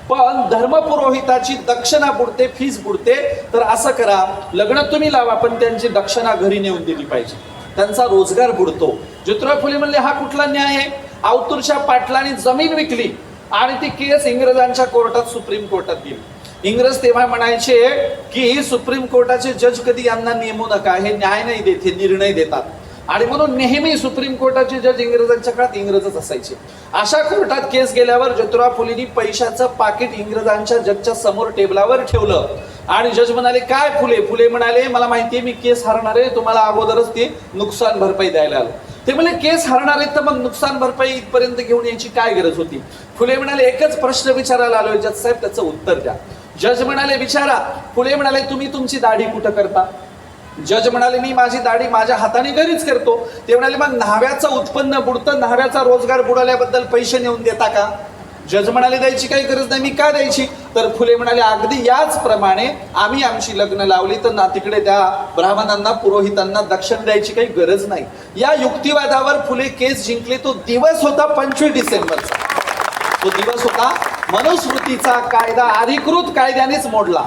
A: पण धर्मपुरोहिताची दक्षिणा बुडते, फीस बुडते. तर असं करा, लग्न तुम्ही लावा पण त्यांची दक्षिणा घरी नेऊन दिली पाहिजे, त्यांचा रोजगार बुडतो. ज्योतिराव फुले म्हणले, हा कुठला न्याय आहे? अवतूरच्या पाटलांनी जमीन विकली आणि ती केस इंग्रजांच्या कोर्टात, सुप्रीम कोर्टात गेली. इंग्रज तेव्हा म्हणायचे की सुप्रीम कोर्टाचे जज कधी यांना नेमू नका, हे न्याय नाही देत, हे निर्णय देतात. आणि म्हणून नेहमी सुप्रीम कोर्टाचे जज इंग्रजांच्या काळात इंग्रजच असायचे. अशा कोर्टात केस गेल्यावर ज्योतिराव फुलेंनी पैशाचं पाकिट इंग्रजांच्या जजच्या समोर टेबलावर ठेवलं आणि जज म्हणाले, काय फुले? फुले म्हणाले, मला माहितीये मी केस हरणार आहे, तुम्हाला अगोदरच ती नुकसान भरपाई द्यायला आलो. ते म्हणजे केस हरणार आहेत तर मग नुकसान भरपाई इथपर्यंत घेऊन यायची काय गरज होती? फुले म्हणाले, एकच प्रश्न विचारायला आलोय जज साहेब, त्याचं उत्तर द्या. जज म्हणाले, विचारा. फुले म्हणाले, तुम्ही तुमची दाढी कुठं करता? जज म्हणाले, मी माझी दाढी माझ्या हाताने घरीच करतो. ते म्हणाले, मग न्हाव्याचं उत्पन्न बुडतं, न्हाव्याचा रोजगार बुडाल्याबद्दल पैसे नेऊन देता का? जज म्हणाले, द्यायची काही गरज नाही. मी का द्यायची? तर फुले म्हणाले, अगदी याचप्रमाणे आम्ही आमची लग्न लावली तर ना तिकडे त्या ब्राह्मणांना, पुरोहितांना दक्षिण द्यायची काही गरज नाही. या युक्तिवादावर फुले केस जिंकले. तो दिवस होता 25 डिसेंबरचा. तो दिवस होता मनुस्मृतीचा कायदा अधिकृत कायद्यानेच मोडला.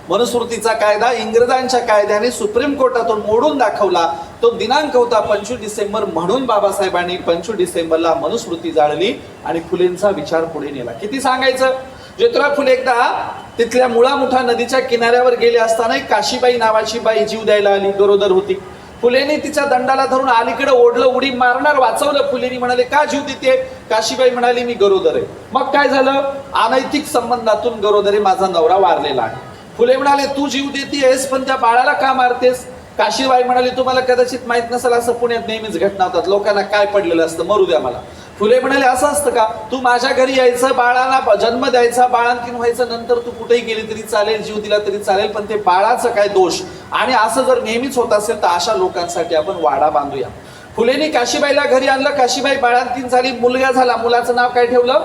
A: मनुस्मृतीचा कायदा इंग्रजांच्या कायद्याने सुप्रीम कोर्टातून मोडून दाखवला. तो दिनांक होता 25 डिसेंबर, म्हणून बाबासाहेबांनी 25 डिसेंबरला मनुस्मृती जाळली आणि फुलेंचा विचार पुढे नेला. किती सांगायचं. ज्योतिराव फुले एकदा तिथल्या मुळा-मुठा नदीच्या किनाऱ्यावर गेले असताना एक काशीबाई नावाची बाई जीव द्यायला आली, गरोदर होती. फुलेंनी तिच्या दंडाला धरून अलीकडे ओढलं, उडी मारणार, वाचवलं. फुलेंनी म्हणाले, का जीव देते. काशीबाई म्हणाली, मी गरोदर आहे. मग काय झालं. अनैतिक संबंधातून गरोदर आहे, माझा नवरा वारलेला आहे. फुले म्हणाले, तू जीव देतेस पण त्या बाळाला का मारतेस. काशीबाई म्हणाली, तुम्हाला कदाचित माहित नसेल, असं पुण्यात नेहमीच घटना होतात, लोकांना काय पडलेलं असतं, मरू द्या मला. फुले म्हणाले, असं असतं का. तू माझ्या घरी यायचं, बाळाला जन्म द्यायचा, बाळांतीन व्हायचं, नंतर तू कुठेही गेली तरी चालेल, जीव दिला तरी चालेल, पण ते बाळाचं काय दोष. आणि असं जर नेहमीच होत असेल तर अशा लोकांसाठी आपण वाडा बांधूया. फुलेंनी काशीबाईला घरी आणलं. काशीबाई बाळांतीन झाली, मुलगा झाला. मुलाचं नाव काय ठेवलं.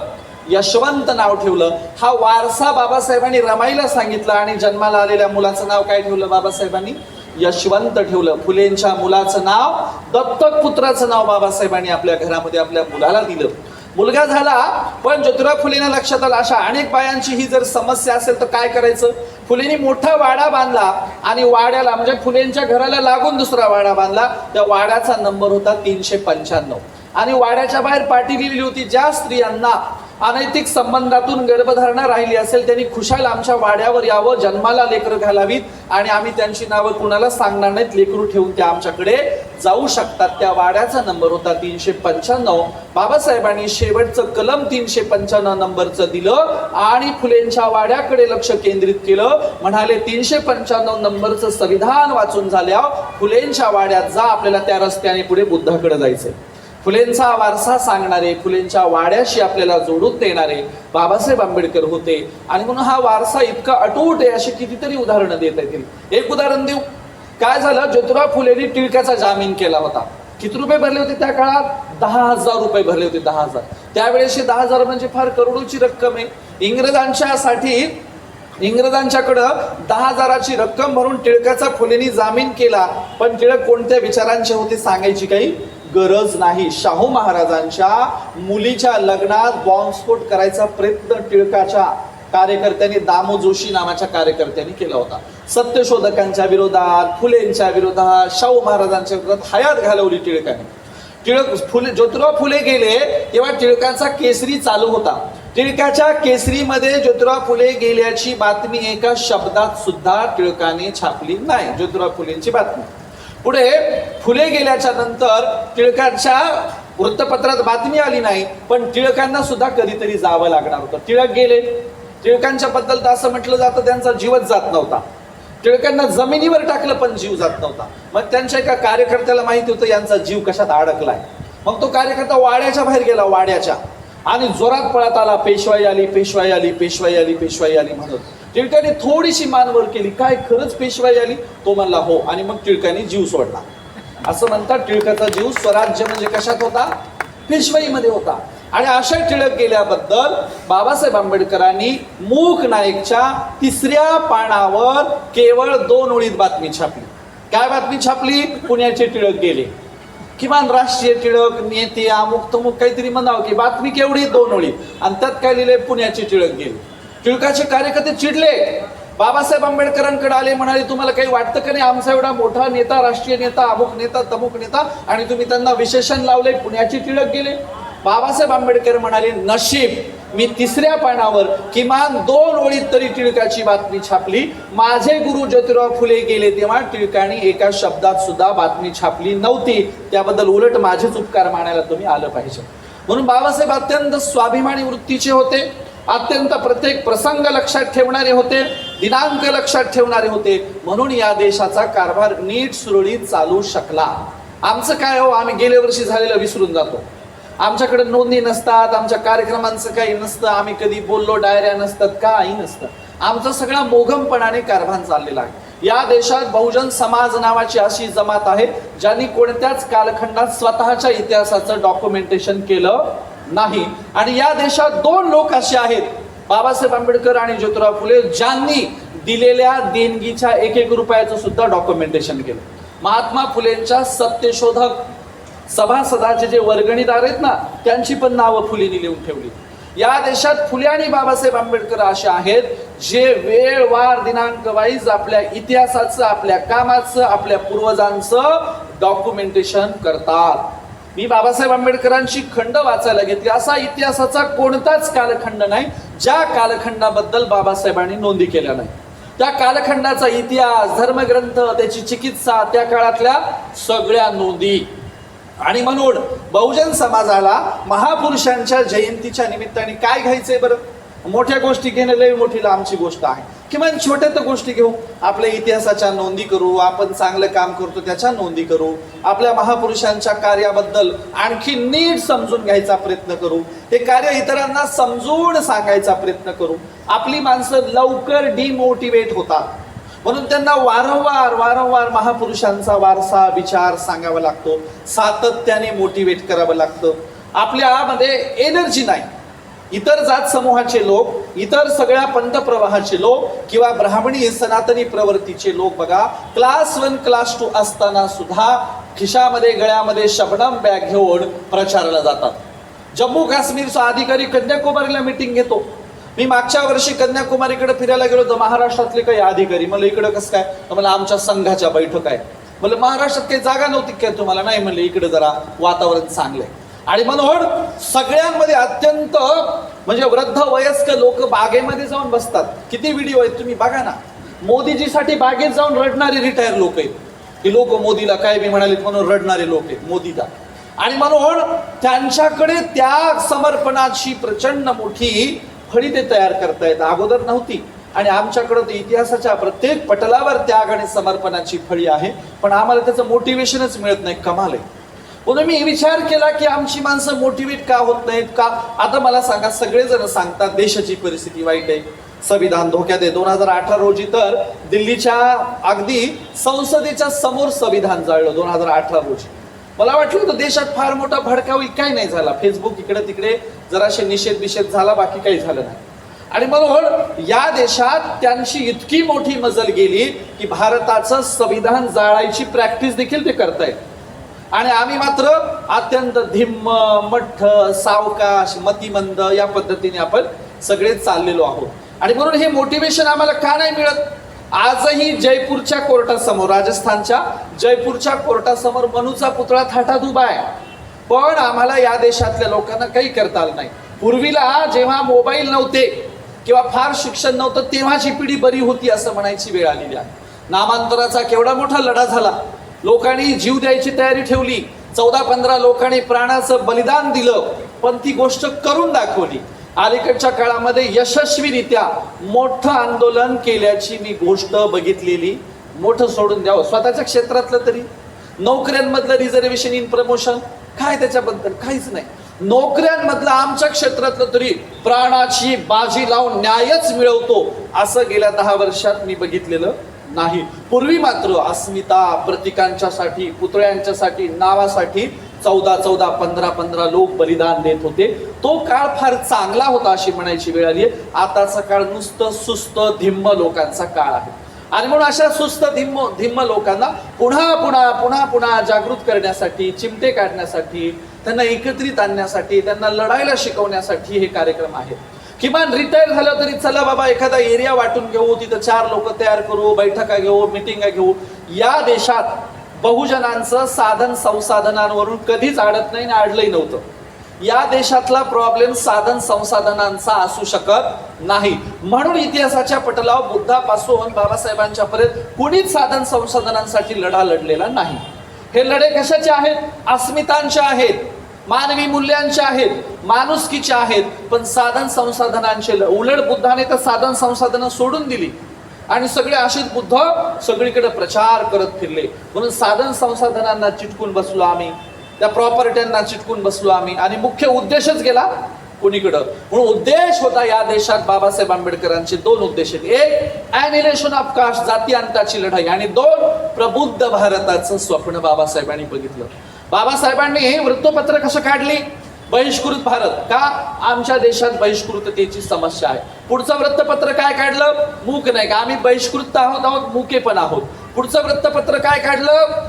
A: यशवंत नाव ठेवलं. हा वारसा बाबासाहेबांनी रमाईला सांगितला आणि जन्माला आलेल्या मुलाचं नाव काय ठेवलं बाबासाहेबांनी. यशवंत ठेवलं. फुलेंच्या मुलाचं नाव, दत्तक पुत्राचं नाव बाबासाहेबांनी आपल्या घरामध्ये आपल्या मुलाला दिलं. मुलगा झाला. पण ज्योतिराव फुलेंना लक्षात आलं, अशा अनेक बायांची ही जर समस्या असेल तर काय करायचं. फुलेंनी मोठा वाडा बांधला आणि वाड्याला म्हणजे फुलेंच्या घराला लागून दुसरा वाडा बांधला. त्या वाड्याचा नंबर होता 395 आणि वाड्याच्या बाहेर पाटी लिहिली होती, ज्या स्त्रियांना अनैतिक संबंधातून गर्भधारणा राहिली असेल त्यांनी खुशाल आमच्या वाड्यावर यावं, जन्माला लेकरं घालावीत आणि आम्ही त्यांची नावं कुणाला सांगणार नाहीत, लेकरू ठेवून त्या आमच्याकडे जाऊ शकतात. त्या वाड्याचा नंबर होता 395. बाबासाहेबांनी शेवटचं कलम 395 नंबरचं दिलं आणि फुलेंच्या वाड्याकडे लक्ष केंद्रित केलं. म्हणाले 395 नंबरचं संविधान वाचून झाल्यावर फुलेंच्या वाड्यात जा, आपल्याला त्या रस्त्याने पुढे बुद्धाकडे जायचंय. फुलेंचा वारसा सांगणारे, फुलेंच्या वाड्याशी आपल्याला जोडून देणारे बाबासाहेब आंबेडकर होते. आणि म्हणून हा वारसा इतका अटूट आहे, अशी कितीतरी उदाहरणं देता येतील. एक उदाहरण देऊ. काय झालं. ज्योतिराव फुलेंनी टिळकाचा जामीन केला होता. किती रुपये भरले होते त्या काळात. 10,000 रुपये भरले होते. 10,000 त्यावेळेस 10,000 म्हणजे फार करोडोची रक्कम आहे. इंग्रजांच्याकडं 10,000ची रक्कम भरून टिळकाचा फुलेंनी जामीन केला. पण टिळक कोणत्या विचारांचे होते सांगायची काही गरज नाही. शाहू महाराजांच्या मुलीच्या लग्नात बॉम्बस्फोट करायचा प्रयत्न टिळकाच्या कार्यकर्त्यांनी, दामू जोशी नावाच्या कार्यकर्त्यांनी केला होता. सत्यशोधकांच्या विरोधात, फुलेंच्या विरोधात, शाहू महाराजांच्या विरोधात हयात घालवली टिळकाने. ज्योतिराव फुले गेले तेव्हा टिळकाचा केसरी चालू होता. टिळकाच्या केसरीमध्ये ज्योतिराव फुले गेल्याची बातमी एका शब्दात सुद्धा टिळकाने छापली नाही. ज्योतिराव फुलेंची बातमी. पुढे फुले गेल्याच्या नंतर टिळकाच्या वृत्तपत्रात बातमी आली नाही, पण टिळकांना सुद्धा कधीतरी जावं लागणार होतं. टिळक गेले. टिळकांच्या बद्दल तर असं म्हटलं जातं त्यांचा जीवच जात नव्हता. टिळकांना जमिनीवर टाकलं पण जीव जात नव्हता. मग त्यांच्या एका कार्यकर्त्याला माहिती होतं यांचा जीव कशात अडकलाय. मग तो कार्यकर्ता वाड्याच्या बाहेर गेला, वाड्याच्या, आणि जोरात पळत आला, पेशवाई आली, पेशवाई आली, पेशवाई आली, पेशवाई आली म्हणत. टिळकाने थोडीशी मान वर केली, काय खरंच पेशवाई आली. तो म्हणला हो, आणि मग टिळकाने जीव सोडला. असं म्हणतात टिळकाचा जीव स्वराज्य म्हणजे कशात होता. पेशवाईमध्ये होता. आणि अशा टिळक गेल्याबद्दल बाबासाहेब आंबेडकरांनी मूक नाईकच्या 3ऱ्या पानावर केवळ 2 ओळीत बातमी छापली. काय बातमी छापली. पुण्याचे टिळक गेले. किमान राष्ट्रीय टिळक, नेते, अमुक तमुक काहीतरी म्हणावं की बातमी केवढी 2 ओळीत. आणि त्यात काय लिहिले, पुण्याचे टिळक गेले. टिळकाचे कार्यकर्ते चिडले. बाबासाहेब आंबेडकरांकडे आले, म्हणाले तुम्हाला काही वाटतं का नाही, आमचा एवढा मोठा नेता, राष्ट्रीय नेता, अमुक नेता, तमुक नेता, आणि तुम्ही त्यांना विशेषण लावले, पुण्याचे टिळक गेले. बाबासाहेब आंबेडकर म्हणाले नशीब मी 3ऱ्या पानावर किमान 2 ओळीत तरी टिळकाची बातमी छापली. माझे गुरु ज्योतिराव फुले गेले तेव्हा टिळकाने एका शब्दात सुद्धा बातमी छापली नव्हती. त्याबद्दल उलट माझेच उपकार मानायला तुम्ही आलं पाहिजे. म्हणून बाबासाहेब अत्यंत स्वाभिमानी वृत्तीचे होते. अत्यंत प्रत्येक प्रसंग लक्षात ठेवणारे होते. दिनांक लक्षात ठेवणारे होते. म्हणून या देशाचा कारभार नीट सुरळीत चालू शकला. आमचं काय हो, आम्ही गेल्या वर्षी झालेलं विसरून जातो. आमच्याकडे नोंदी नसतात, आमच्या कार्यक्रमांचं काही नसतं, आम्ही कधी बोललो, डायऱ्या नसतात, काही नसतं. आमचा सगळा मोघमपणाने कारभार चाललेला आहे. या देशात बहुजन समाज नावाची अशी जमात आहे ज्यांनी कोणत्याच कालखंडात स्वतःच्या इतिहासाचं डॉक्युमेंटेशन केलं नाही. आणि या देशात 2 लोक असे आहेत, बाबासाहेब आंबेडकर आणि ज्योतिराव फुले, ज्यांनी दिलेल्या देणगीच्या 1-1 रुपयाचं सुद्धा डॉक्युमेंटेशन केलं. महात्मा फुलेंच्या सत्यशोधक सभासदाचे जे वर्गणीदार आहेत ना, त्यांची पण नावं फुलेंनी लिहून ठेवली. या देशात फुले आणि बाबासाहेब आंबेडकर असे आहेत जे वेळवार दिनांक वाईज आपल्या इतिहासाचं, आपल्या कामाचं, आपल्या पूर्वजांचं डॉक्युमेंटेशन करतात. मी बाबासाहेब आंबेडकरांची खंड वाचायला घेतली. असा इतिहासाचा कोणताच कालखंड नाही ज्या कालखंडाबद्दल बाबासाहेबांनी नोंदी केल्या नाही. त्या कालखंडाचा इतिहास, धर्मग्रंथ, त्याची चिकित्सा, त्या काळातल्या सगळ्या नोंदी. आणि म्हणून बहुजन समाजाला महापुरुषांच्या जयंतीच्या निमित्ताने काय घ्यायचंय बरं? मोठ्या गोष्टी घेणं लय मोठी लांबची गोष्ट आहे. किमान छोट्या तर गोष्टी घेऊ. आपल्या इतिहासाच्या नोंदी करू, आपण चांगलं काम करतो त्याच्या नोंदी करू, आपल्या महापुरुषांच्या कार्याबद्दल आणखी नीट समजून घ्यायचा प्रयत्न करू, हे कार्य इतरांना समजून सांगायचा प्रयत्न करू. आपली माणसं लवकर डिमोटिवेट होतात, म्हणून त्यांना वारंवार महापुरुषांचा वारसा, विचार सांगावा लागतो, सातत्याने मोटिवेट करावं लागतं. आपल्यामध्ये एनर्जी नाही. इतर जात समूहाचे लोक, इतर सगळ्या पंथ प्रवाहाचे लोक किंवा ब्राह्मणी सनातनी प्रवृत्तीचे लोक बघा, क्लास 1 क्लास 2 असताना सुद्धा खिशामध्ये गळ्यामध्ये शबनम बॅग घेऊन प्रचाराला जातात. जम्मू काश्मीरचा अधिकारी कन्याकुमारीला मीटिंग घेतो. मी मागच्या वर्षी कन्याकुमारीकडे फिरायला गेलो तर महाराष्ट्रातले काही अधिकारी मला इकडे कसं काय, तर मला आमच्या संघाच्या बैठक आहे. मला महाराष्ट्रात काही जागा नव्हती काय तुम्हाला? नाही म्हणले, इकडे जरा वातावरण चांगलंय. आणि म्हणून सगळ्यांमध्ये अत्यंत म्हणजे वृद्ध वयस्क लोक बागेमध्ये जाऊन बसतात. किती व्हिडिओ आहेत तुम्ही बघा ना. मोदीजीसाठी बागेत जाऊन रडणारे रिटायर लोक आहेत. ही लोक मोदीला काय बी म्हणाले म्हणून रडणारे लोक आहेत मोदीला. आणि म्हणून त्यांच्याकडे त्या समर्पणाची प्रचंड मोठी फळी ते तयार करतायत. अगोदर नव्हती. आणि आमच्याकडे तर इतिहासाच्या प्रत्येक पटलावर त्याग आणि समर्पणाची फळी आहे, पण आम्हाला त्याचं मोटिवेशनच मिळत नाही. कमाल आहे. म्हणून मी विचार केला की आमची माणसं मोटिवेट का होत नाहीत का? आता मला सांगा, सगळेजण सांगतात देशाची परिस्थिती वाईट आहे, संविधान धोक्यात आहे. 2018 रोजी तर दिल्लीच्या अगदी संसदेच्या समोर संविधान जाळलं. 2018 रोजी मला वाटलं होतं देशात फार मोठा भडका होईल, काही नाही झाला. फेसबुक इकडे तिकडे जराशे निषेध झाला, बाकी काही झालं नाही. आणि म्हणून या देशात त्यांची इतकी मोठी मजल गेली की भारताचं संविधान जाळायची प्रॅक्टिस देखील ते करतायत. आणि आम्ही मात्र अत्यंत धिम्म, मठ्ठ, सावकाश, मतिमंद या पद्धतीने आपण सगळे चाललेलो आहोत. आणि म्हणून हे मोटिवेशन आम्हाला का नाही मिळत? आजही जयपूरच्या कोर्टासमोर, राजस्थानच्या जयपूरच्या कोर्टासमोर मनूचा पुतळा थाटात उभा आहे, पण आम्हाला या देशातल्या लोकांना काही करता आलं नाही. पूर्वीला जेव्हा मोबाईल नव्हते किंवा फार शिक्षण नव्हतं तेव्हाची पिढी बरी होती असं म्हणायची वेळ आलेली आहे. नामांतराचा केवढा मोठा लढा झाला. लोकांनी जीव द्यायची तयारी ठेवली. 14-15 लोकांनी प्राणाचं बलिदान दिलं, पण ती गोष्ट करून दाखवली. अलीकडच्या काळामध्ये यशस्वीरित्या मोठं आंदोलन केल्याची मी गोष्ट बघितलेली. मोठं सोडून द्यावं, स्वतःच्या क्षेत्रातलं तरी. नोकऱ्यांमधलं रिझर्वेशन इन प्रमोशन काय, त्याच्याबद्दल काहीच नाही. नोकऱ्यांमधलं आमच्या क्षेत्रातलं तरी प्राणाची बाजी लावून न्यायच मिळवतो असं गेल्या 10 वर्षात मी बघितलेलं नाही. पूर्वी मात्र अस्मिता, प्रतीकांच्यासाठी, पुतळ्यांच्यासाठी, नावासाठी 14-14, 15-15 लोक बलिदान देत होते. तो काळ फार चांगला होता अशी म्हणायची वेळ आली आहे. आताचा काळ नुसतं सुस्त धिम्म लोकांचा काळ आहे. आणि म्हणून अशा सुस्त धिम्म लोकांना पुन्हा जागृत करण्यासाठी, चिमटे काढण्यासाठी, त्यांना एकत्रित आणण्यासाठी, त्यांना लढायला शिकवण्यासाठी हे कार्यक्रम आहेत. किमान रिटायर झालं तरी चला बाबा एखादा एरिया वाटून घेऊ, तिथं 4 लोक तयार करू, बैठका घेऊ, मिटिंगा घेऊ. या देशात बहुजनांचं साधन संसाधनांवरून कधीच अडत नाही आणि अडलंही नव्हतं. या देशातला प्रॉब्लेम साधन संसाधनांचा असू शकत नाही. म्हणून इतिहासाच्या पटलावर बुद्धापासून बाबासाहेबांच्या पर्यंत कुणीच साधन संसाधनांसाठी लढा लढलेला नाही. हे लढे कशाचे आहेत? अस्मितांचे आहेत, मानवी मूल्यांचे आहेत, माणुसकीचे आहेत, पण साधन संसाधनांचे. उलट बुद्धाने तर साधन संसाधनं सोडून दिली आणि सगळे अशीच बुद्ध सगळीकडे प्रचार करत फिरले. म्हणून साधन संसाधनांना चिटकून बसलो आम्ही, त्या प्रॉपर्ट्यांना चिटकून बसलो आम्ही, आणि मुख्य उद्देशच गेला कुणीकडं. म्हणून उद्देश होता या देशात बाबासाहेब आंबेडकरांचे 2 उद्देश आहेत. एक, ॲनिलेशन ऑफ कास्ट, जाती अंताची लढाई, आणि 2, प्रबुद्ध भारताचं स्वप्न बाबासाहेबांनी बघितलं. बाबासाहेबांनी हे वृत्तपत्र कसं काढली? बहिष्कृत भारत. का? आमच्या देशात बहिष्कृततेची समस्या आहे. पुढचं वृत्तपत्र काय काढलं? मूक नाही का, आम्ही बहिष्कृत आहोत, मुके पण आहोत. पुढचं वृत्तपत्र काय काढलं?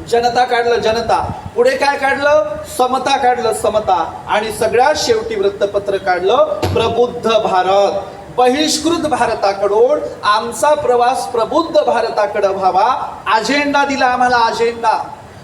A: जनता काढलं जनता, पुढे काय काढलं समता काढलं समता, आणि सगळ्यात शेवटी वृत्तपत्र काढलं प्रबुद्ध भारत. बहिष्कृत भारताकडून आमचा प्रवास प्रबुद्ध भारताकडे व्हावा, अजेंडा दिला आम्हाला अजेंडा.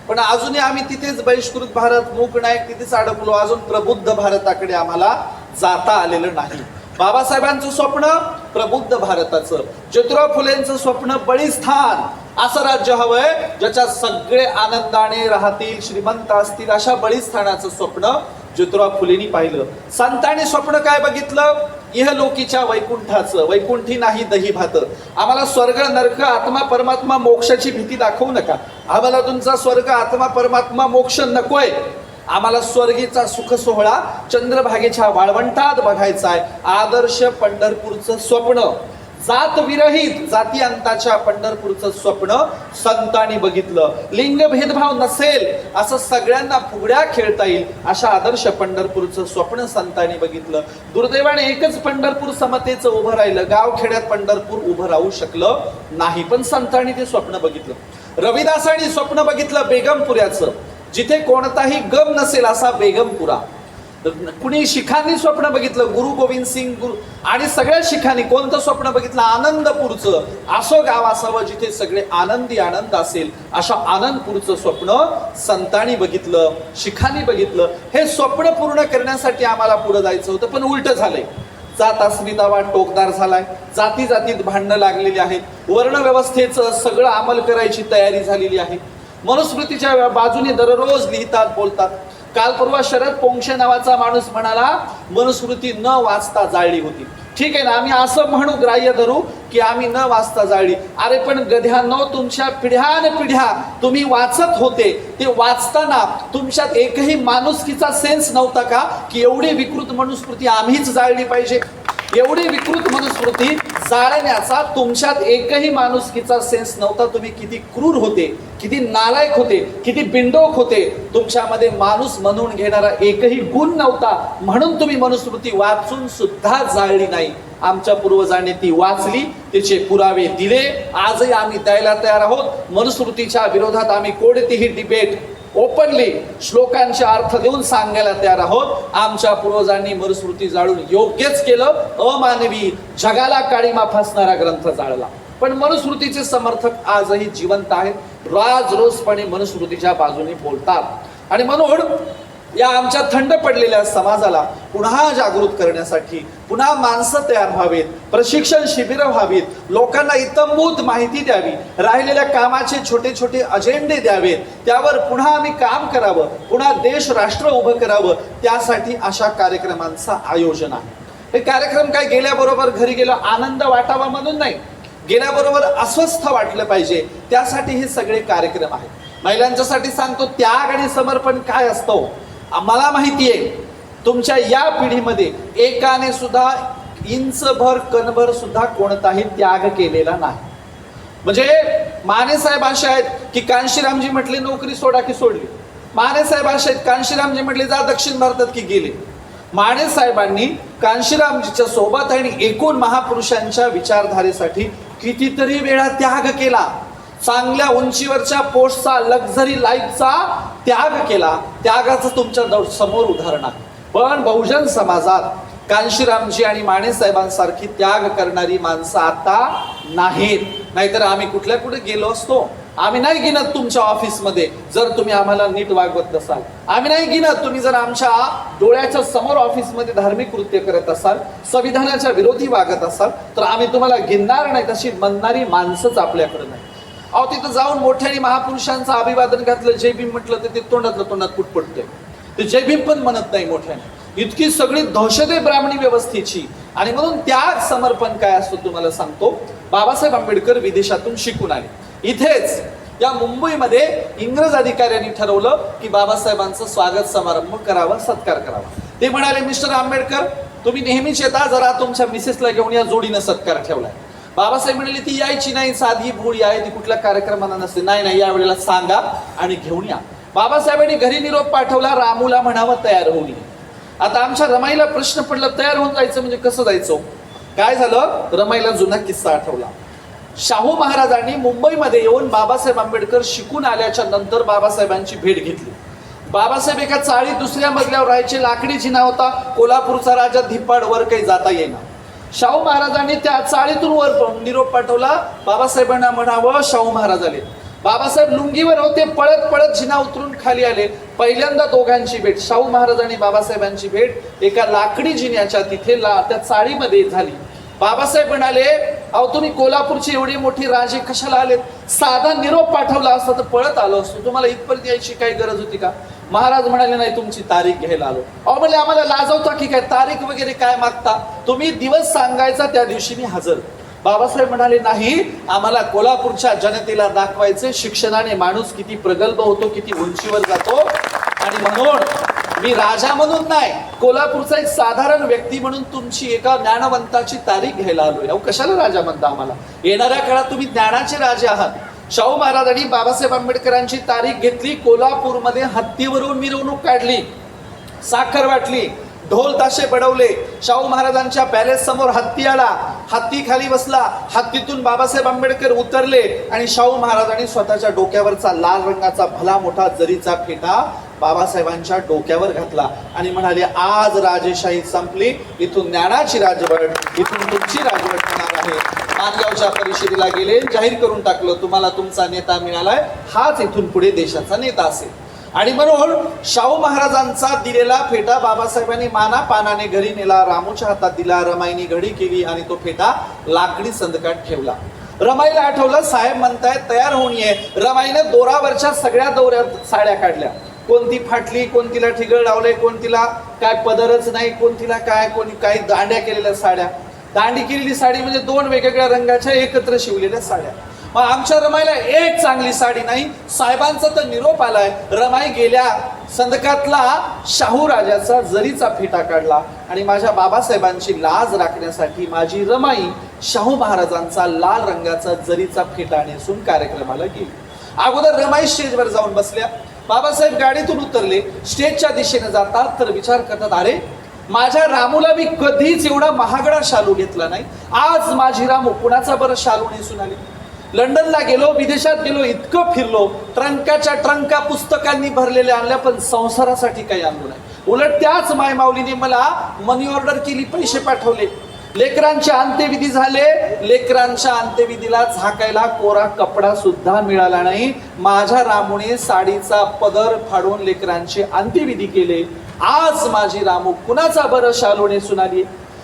A: पण अजूनही आम्ही तिथेच बहिष्कृत भारत मूक नायक तिथेच अडकलो, अजून प्रबुद्ध भारताकडे आम्हाला जाता आलेलं नाही. बाबासाहेबांचं स्वप्न प्रबुद्ध भारताचं, ज्योतिराव फुलेंचं स्वप्न बळीस्थान, असं राज्य हवंय ज्याच्यात सगळे आनंदाने राहतील, श्रीमंत असतील, अशा बळीस्थानाचं स्वप्न ज्योतिराव फुलेंनी पाहिलं. संतांनी स्वप्न काय बघितलं, इहलोकीच्या वैकुंठाचं. वैकुंठी नाही दही भात. आम्हाला स्वर्ग नरक आत्मा परमात्मा मोक्षाची भीती दाखवू नका. आम्हाला तुमचा स्वर्ग आत्मा परमात्मा मोक्ष नकोय. आम्हाला स्वर्गीचा सुख सोहळा चंद्रभागेच्या वाळवंटात बघायचा आहे. आदर्श पंढरपूरचं स्वप्न, जात विरहित जाती अंताच्या पंढरपूरचं स्वप्न संतांनी बघितलं. लिंग भेदभाव नसेल, असं सगळ्यांना फुगड्या खेळता येईल अशा आदर्श पंढरपूरचं स्वप्न संतांनी बघितलं. दुर्दैवाने एकच पंढरपूर समतेचं उभं राहिलं, गाव खेड्यात पंढरपूर उभं राहू शकलं नाही, पण संतांनी ते स्वप्न बघितलं. रविदासांनी स्वप्न बघितलं बेगमपुऱ्याचं, जिथे कोणताही गम नसेल असा बेगमपुरा. कुणी शिखांनी स्वप्न बघितलं गुरु गोविंद सिंग गुरु, आणि सगळ्या शिखांनी कोणतं स्वप्न बघितलं आनंदपूरचं. असं गाव असावं जिथे सगळे आनंदी आनंद असेल, अशा आनंदपूरचं स्वप्न संतांनी बघितलं, शिखांनी बघितलं. हे स्वप्न पूर्ण करण्यासाठी आम्हाला पुढे जायचं होतं, पण उलट झालंय. जात अस्मितावा टोकदार झालाय, जाती जातीत भांडणं लागलेली आहेत, वर्ण व्यवस्थेचं सगळं अंमल करायची तयारी झालेली आहे. मनुस्मृतीच्या बाजूने दररोज लिहितात बोलतात. काल परवा शरद पोंक्षे नावाचा माणूस म्हणाला मनुस्मृती न वाचता जाळली होती. ठीक आहे ना, आम्ही असं म्हणू, ग्राह्य धरू की आम्ही न वाचता जाळली. अरे पण गध्यानो, तुमच्या पिढ्यान पिढ्या तुम्ही वाचत होते, ते वाचताना तुमच्यात एकही माणुसकीचा सेन्स नव्हता का की एवढी विकृत मनुस्मृती आम्हीच जाळली पाहिजे? एवढी विकृत मनुस्मृती जाळण्याचा तुमच्यात एकही माणुसकीचा सेन्स नव्हता. तुम्ही किती क्रूर होते, किती नालायक होते, किती बिंडोक होते. तुमच्यामध्ये माणूस म्हणून घेणारा एकही गुण नव्हता, म्हणून तुम्ही मनुस्मृती वाचून सुद्धा जाळली नाही. आमच्या पूर्वजांनी ती वाचली, तिचे पुरावे दिले, आजही आम्ही द्यायला तयार आहोत. मनुस्मृतीच्या विरोधात आम्ही कोणतीही डिबेट ओपनली श्लोकांचे अर्थ देऊन सांगायला तयार आहोत. आमच्या पूर्वजांनी मनुस्मृती जाळून योग्यच केलं. अमानवी, जगाला काळीमा फासणारा ग्रंथ जाळला. पण मनुस्मृतीचे समर्थक आजही जिवंत आहेत, राजरोसपणे मनुस्मृतीच्या बाजूने बोलतात. आणि म्हणून या आमच्या थंड पडलेल्या समाजाला पुन्हा जागृत करण्यासाठी पुन्हा माणसं तयार व्हावीत, प्रशिक्षण शिबिरं व्हावीत, लोकांना इत्थंभूत माहिती द्यावी, राहिलेल्या कामाचे छोटे छोटे अजेंडे द्यावेत, त्यावर पुन्हा आम्ही काम करावं, पुन्हा देश राष्ट्र उभं करावं. त्यासाठी अशा कार्यक्रमांचं आयोजन आहे. हे कार्यक्रम काय गेल्याबरोबर घरी गेलो आनंद वाटावा म्हणून नाही, गेल्याबरोबर अस्वस्थ वाटलं पाहिजे, त्यासाठी हे सगळे कार्यक्रम आहेत. महिलांच्यासाठी सांगतो, त्याग आणि समर्पण काय असतं आम्हाला माहिती आहे. तुमच्या या पिढीमध्ये एकाने सुद्धा इंचभर कणभर सुद्धा कोणताही त्याग केलेला नाही. म्हणजे माने साहेब असे आहेत की कांशीरामजी म्हटले नोकरी सोडा की सोडली. माने साहेब असे आहेत, कांशीरामजी म्हटले जा दक्षिण भारतात की गेले. माने साहेबांनी कांशीरामजीच्या सोबत आणि एकूण महापुरुषांच्या विचारधारेसाठी कितीतरी वेळा त्याग केला. चांगल्या उंचीवरच्या पोस्टचा, लक्झरी लाईफचा त्याग केला. त्यागाचं तुमच्या समोर उदाहरण आहे. पण बहुजन समाजात कांशीरामजी आणि माने साहेबांसारखी त्याग करणारी माणसं आता नाहीत. नाहीतर आम्ही कुठल्या कुठे गेलो असतो. आम्ही नाही गिनत तुमच्या ऑफिसमध्ये जर तुम्ही आम्हाला नीट वागवत नसाल. आम्ही नाही गिनत तुम्ही जर आमच्या डोळ्याच्या समोर ऑफिसमध्ये धार्मिक कृत्य करत असाल, संविधानाच्या विरोधी वागत असाल, तर आम्ही तुम्हाला गिनणार नाही. तशी म्हणणारी माणसंच आपल्याकडे नाही. अहो, तिथं जाऊन मोठ्याने महापुरुषांचं अभिवादन घातलं, जय भीम म्हटलं तर ते तोंडात पुटपटतंय. ते जय भीम पण म्हणत नाही मोठ्याने. इतकी सगळी दहशत आहे ब्राह्मणी व्यवस्थेची. आणि म्हणून त्याग समर्पण काय असतो तुम्हाला सांगतो. बाबासाहेब आंबेडकर विदेशातून शिकून आले. इथेच या मुंबईमध्ये इंग्रज अधिकाऱ्यांनी ठरवलं की बाबासाहेबांचं स्वागत समारंभ करावा, सत्कार करावा. ते म्हणाले, मिस्टर आंबेडकर तुम्ही नेहमीच येता, जरा तुमच्या मिसेसला घेऊन या, जोडीनं सत्कार ठेवलाय. बाबासाहेब म्हणाले ती यायची नाही, साधी भोळी आहे, ती कुठल्या कार्यक्रमाला नसते. नाही, यावेळेला सांगा आणि घेऊन या. बाबासाहेबांनी घरी निरोप पाठवला, रामूला म्हणावं तयार होऊन ये. आता आमच्या रमाईला प्रश्न पडला, तयार होऊन जायचं म्हणजे कसं जायचं? काय झालं, रमाईला जुना किस्सा आठवला.
B: शाहू महाराजांनी मुंबईमध्ये येऊन बाबासाहेब आंबेडकर शिकून आल्याच्या नंतर बाबासाहेबांची भेट घेतली. बाबासाहेब एका चाळीत दुसऱ्या मजल्यावर राहायचे. लाकडी जिना होता. कोल्हापूरचा राजा धिप्पाड वर काही जाता येईना. शाहू महाराजांनी त्या चाळीतून वर निरोप पाठवला. बाबासाहेबांना म्हणावं शाहू महाराज आले. बाबासाहेब लुंगीवर होते. पळत पळत जिना उतरून खाली आले. पहिल्यांदा दोघांची भेट, शाहू महाराज आणि बाबासाहेबांची भेट एका लाकडी जिन्याच्या तिथे त्या चाळीमध्ये झाली. बाबासाहेब म्हणाले, अहो तुम्ही कोल्हापूरची एवढी मोठी राजे कशाला आलेत? साधा निरोप पाठवला असता तर पळत आलो असतो. तुम्हाला इथपर्यंत यायची काही गरज होती का? महाराज म्हणाले, नाही तुमची तारीख घ्यायला आलो. अहो म्हणले, आम्हाला लाजवता की काय? तारीख वगैरे काय मागता? तुम्ही दिवस सांगायचा, त्या दिवशी मी हजर. बाबासाहेब म्हणाले, नाही, आम्हाला कोल्हापूरच्या जनतेला दाखवायचे शिक्षणाने माणूस किती प्रगल्भ होतो, किती उंचीवर जातो. आणि म्हणून मी राजा म्हणून नाही, कोल्हापूरचा एक साधारण व्यक्ती म्हणून तुमची एका ज्ञानवंताची तारीख घ्यायला आलोय. अहो कशाला राजा म्हणता आम्हाला? येणाऱ्या काळात तुम्ही ज्ञानाचे राजे आहात. शाहू महाराजांनी बाबासाहेब आंबेडकरांची तारीख घेतली. कोल्हापूरमध्ये हत्तीवरून मिरवणूक काढली, साखर वाटली, ढोल ताशे पडवले. शाहू महाराजांच्या पॅलेस समोर हत्ती आला. हत्ती खाली बसला. हत्तीतून बाबासाहेब आंबेडकर उतरले आणि शाहू महाराजांनी स्वतःच्या डोक्यावरचा लाल रंगाचा भला मोठा जरीचा फेटा बाबासाहेबांच्या डोक्यावर घातला आणि म्हणाले, आज राजेशाही संपली, इथून ज्ञानाची राजवट, इथून तुमची राजवट होणार आहे. मानगावच्या परिषदेला गेले, जाहीर करून टाकलं, तुम्हाला तुमचा नेता मिळालाय, हाच इथून पुढे देशाचा नेता असेल. आणि म्हणून शाहू महाराजांचा दिलेला फेटा बाबासाहेबांनी माना पानाने घरी नेला, रामूच्या हातात दिला, रमाईने घडी केली आणि तो फेटा लाकडी संदकात ठेवला. रमाईला आठवलं, साहेब म्हणतायत तयार होऊन ये. रमाईने दोरावरच्या सगळ्या दोऱ्यात साड्या काढल्या. कोणती फाटली, कोणतीला ठिगळ लावले, कोणतीला काय पदरच नाही, कोणतीला काय, कोणी काही दांड्या केलेल्या साड्या. दांडी केलेली साडी म्हणजे दोन वेगवेगळ्या रंगाच्या एकत्र शिवलेल्या साड्या. मग आमच्या रमाईला एक चांगली साडी नाही. साहेबांचा तर निरोप आलाय. रमाई गेल्या संदकातला शाहू राजाचा जरीचा फेटा काढला आणि माझ्या बाबासाहेबांची लाज राखण्यासाठी माझी रमाई शाहू महाराजांचा लाल रंगाचा जरीचा फेटा नेसून कार्यक्रमाला गेली. अगोदर रमाई स्टेजवर जाऊन बसल्या. बाबासाहेब गाडीतून उतरले. स्टेजच्या दिशेने जातात तर विचार करतात, अरे माझ्या रामूला मी कधीच एवढा महागडा शालू घेतला नाही. आज माझी रामू कुणाचा बरं शालू नेसून आली? लंडनला गेलो, विदेशात गेलो, इतकं फिरलो, ट्रंकाच्या ट्रंका पुस्तकांनी भरलेल्या आणल्या, पण संसारासाठी काही आणलो नाही. उलट त्याच मायमाऊलीने मला मनी ऑर्डर केली, पैसे पाठवले. लेकरांचे अंत्यविधी झाले. लेकरांच्या अंत्यविधीला झाकायला कोरा कपडा सुद्धा मिळाला नाही. माझ्या रामूने साडीचा पदर फाडून लेकरांचे अंत्यविधी केले. आज माझी रामू कुणाचा बरं शालू नेसून आली?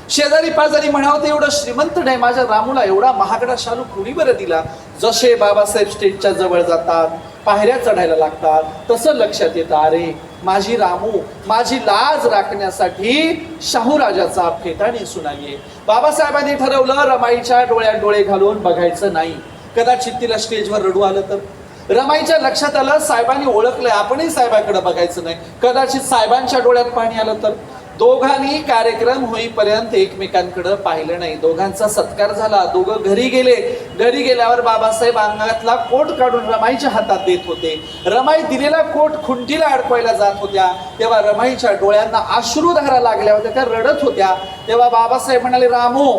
B: शेजारी पाजारी म्हणावं, एवढं श्रीमंत नाही, माझ्या रामूला एवढा महागडा शालू कुणी बरं दिला? जसे बाबासाहेब स्टेजच्या जवळ जातात, पायऱ्या चढायला लागतात, तसं लक्षात येतं, अरे माझी रामू माझी लाज राखण्यासाठी शाहू राजाचा फेटा नेसून आली. बाबासाहेबांनी ठरवलं, रमाईच्या डोळ्यात डोळे घालून बघायचं नाही. कदाचित तिला स्टेजवर रडू आलं तर? रमाईच्या लक्षात आलं, साहेबांनी ओळखलंय, आपणही साहेबांकडे बघायचं नाही. कदाचित साहेबांच्या डोळ्यात पाणी आलं तर? दोघांनी कार्यक्रम होईपर्यंत एकमेकांकडे पाहिलं नाही. दोघांचा सत्कार झाला. दोघं घरी गेले. घरी गेल्यावर बाबासाहेब अंगातला कोट काढून रमाईच्या हातात देत होते. रमाई दिलेला कोट खुंटीला अडकवायला जात होत्या. तेव्हा रमाईच्या डोळ्यांना अश्रुधारा लागल्या होत्या, त्या रडत होत्या. तेव्हा बाबासाहेब म्हणाले, रामू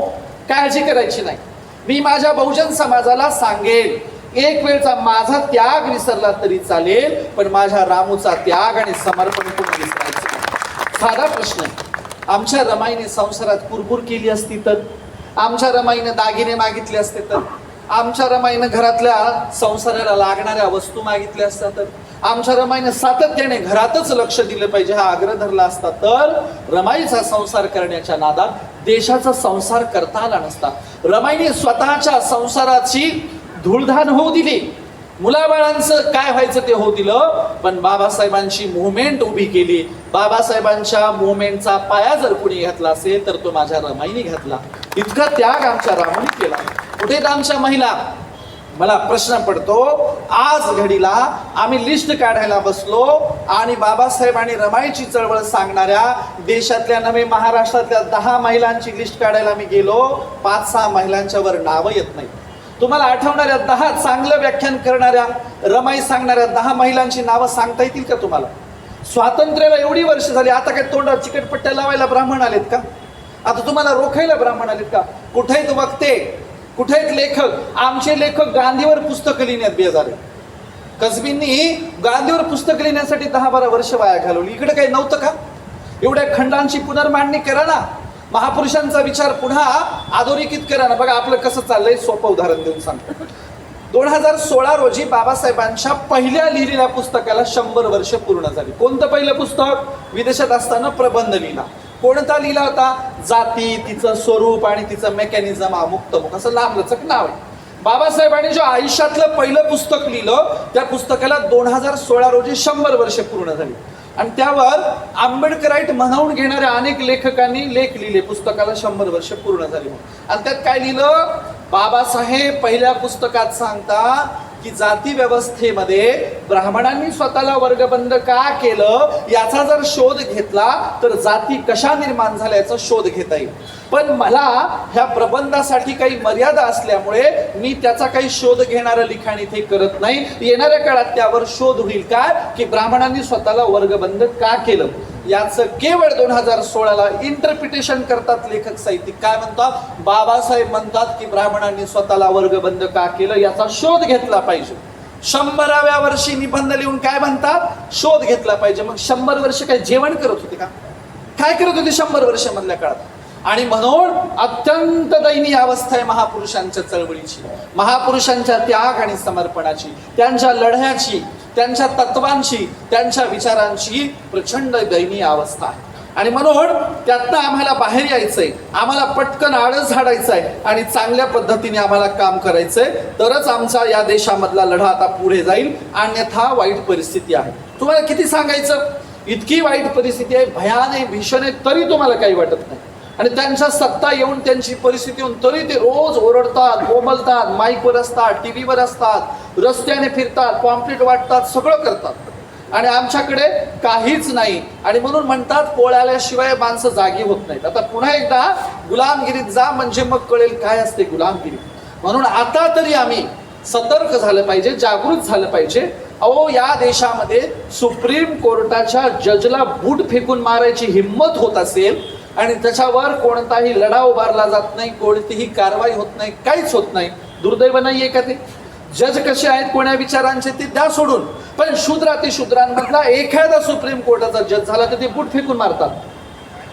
B: काळजी करायची नाही, मी माझ्या बहुजन समाजाला सांगेल, एक वेळचा माझा त्याग विसरला तरी चालेल, पण माझ्या रामूचा त्याग आणि समर्पण कोणी विसरायचं नाही. साधा प्रश्न आहे. आमच्या रमाईने संसारात कुरकुर केली असती तर? आमच्या रमाईने दागिने मागितले असते तर? आमच्या रमाईने घरातल्या संसाराला लागणाऱ्या वस्तू मागितल्या असत्या तर? आमच्या रमाईने सातत्याने घरातच लक्ष दिलं पाहिजे हा आग्रह धरला असता तर रमाईचा संसार करण्याच्या नादात देशाचा संसार करता आला नसता. रमाईने स्वतःच्या संसाराची धूळधान होऊ दिली. मुलाबाळांचं काय व्हायचं ते होऊ दिलं, पण बाबासाहेबांची मुवमेंट उभी केली. बाबासाहेबांच्या मुवमेंटचा पाया जर कुणी घातला असेल तर तो माझ्या रमाईने घातला. इतका त्याग आमच्या रामाने केला. कुठे आमच्या महिला? मला प्रश्न पडतो, आज घडीला आम्ही लिस्ट काढायला बसलो आणि बाबासाहेब आणि रमाईची चळवळ सांगणाऱ्या देशातल्या नव्हे महाराष्ट्रातल्या 10 महिलांची लिस्ट काढायला मी गेलो. 5-6 महिलांच्या वर नावं येत नाही. तुम्हाला आठवणाऱ्या 10 चांगलं व्याख्यान करणाऱ्या रमाई सांगणाऱ्या 10 महिलांची नावं सांगता येतील का तुम्हाला? स्वातंत्र्याला एवढी वर्ष झाली, आता काय तोंडावर चिकटपट्ट्या लावायला ब्राह्मण आलेत का? आता तुम्हाला रोखायला ब्राह्मण आलेत का? कुठेही तू बघते कुठे आहेत लेखक? आमचे लेखक गांधीवर पुस्तकं लिहिण्यात बेजारे. कसबींनी गांधीवर पुस्तकं लिहिण्यासाठी 10-12 वर्ष वाया घालवली. इकडे काही नव्हतं का? एवढ्या खंडांची पुनर्मांडणी करा ना, महापुरुषांचा विचार पुन्हा अधोरेखित करा ना. बघा आपलं कसं चाललंय, सोपं उदाहरण देऊन सांगतो. 2016 रोजी बाबासाहेबांच्या पहिल्या लिहिलेल्या पुस्तकाला 100 वर्ष पूर्ण झाली. कोणतं पहिलं पुस्तक? विदेशात असताना प्रबंध लिहिला. कोणता लिहिला होता? जाती, तिचं स्वरूप आणि तिचं मेकॅनिझम, अमुक असं लांबलचक नाव आहे. बाबासाहेबांनी जे आयुष्यातलं पहिलं पुस्तक लिहिलं, त्या पुस्तकाला 2016 रोजी 100 वर्ष पूर्ण झाली. आणि त्यावर आंबेडकराईट म्हणवून घेणाऱ्या अनेक लेखकांनी लेख लिहिले, पुस्तकाला 100 वर्ष पूर्ण झाली. आणि त्यात काय लिहिलं? बाबासाहेब पहिल्या पुस्तकात सांगता की जाती व्यवस्थेमध्ये ब्राह्मणांनी स्वतःला वर्गबंध का केलं याचा जर शोध घेतला तर जाती कशा निर्माण झाल्या याचा शोध घेता येईल. पण मला ह्या प्रबंधासाठी काही मर्यादा असल्यामुळे मी त्याचा काही शोध घेणारं लिखाण इथे करत नाही. येणाऱ्या काळात त्यावर शोध होईल काय की ब्राह्मणांनी स्वतःला वर्गबंध का केलं. याचं केवळ 2016ला इंटरप्रिटेशन करतात लेखक साहित्यिक. काय म्हणतात? बाबासाहेब म्हणतात की ब्राह्मणांनी स्वतःला वर्गबंध का केलं याचा शोध घेतला पाहिजे. 100व्या वर्षी निबंध लिहून काय म्हणतात? शोध घेतला पाहिजे. मग 100 वर्ष काय जेवण करत होते का? काय करत होते 100 वर्ष मधल्या काळात? आणि म्हणून अत्यंत दयनीय अवस्था आहे महापुरुषांच्या चळवळीची, महापुरुषांच्या त्याग आणि समर्पणाची, त्यांच्या लढ्याची, त्यांच्या तत्वांची, त्यांच्या विचारांची प्रचंड दयनीय अवस्था आहे. आणि म्हणून त्यातनं आम्हाला बाहेर यायचंय, आम्हाला पटकन आळस झाडायचं आहे आणि चांगल्या पद्धतीने आम्हाला काम करायचंय. तरच आमचा या देशामधला लढा आता पुढे जाईल. अन्यथा वाईट परिस्थिती आहे. तुम्हाला किती सांगायचं? इतकी वाईट परिस्थिती आहे, भयान आहे, भीषण आहे, तरी तुम्हाला काही वाटत नाही. आणि त्यांच्या सत्ता येऊन, त्यांची परिस्थिती येऊन तरी ते रोज ओरडतात, बोंबलतात, माईकवर असतात, टीव्हीवर असतात, रस्त्याने फिरतात, पॉम्पलेट वाटतात, सगळं करतात. आणि आमच्याकडे काहीच नाही. आणि म्हणून म्हणतात पोळ्याल्याशिवाय माणसं जागी होत नाहीत. आता पुन्हा एकदा गुलामगिरीत जा म्हणजे मग कळेल काय असते गुलामगिरी. म्हणून आता तरी आम्ही सतर्क झालं पाहिजे, जागृत झालं पाहिजे. अहो, या देशामध्ये सुप्रीम कोर्टाच्या जजला बूट फेकून मारायची हिंमत होत असेल आणि त्याच्यावर कोणताही लढा उभारला जात नाही, कोणतीही कारवाई होत नाही, काहीच होत नाही. दुर्दैव नाहीये का ते? जज कसे आहेत, कोण्या विचारांचे ते द्या सोडून. पण शूद्रातिशूद्रांमधला एखादा सुप्रीम कोर्टाचा जज झाला तर ते बूट फेकून मारतात.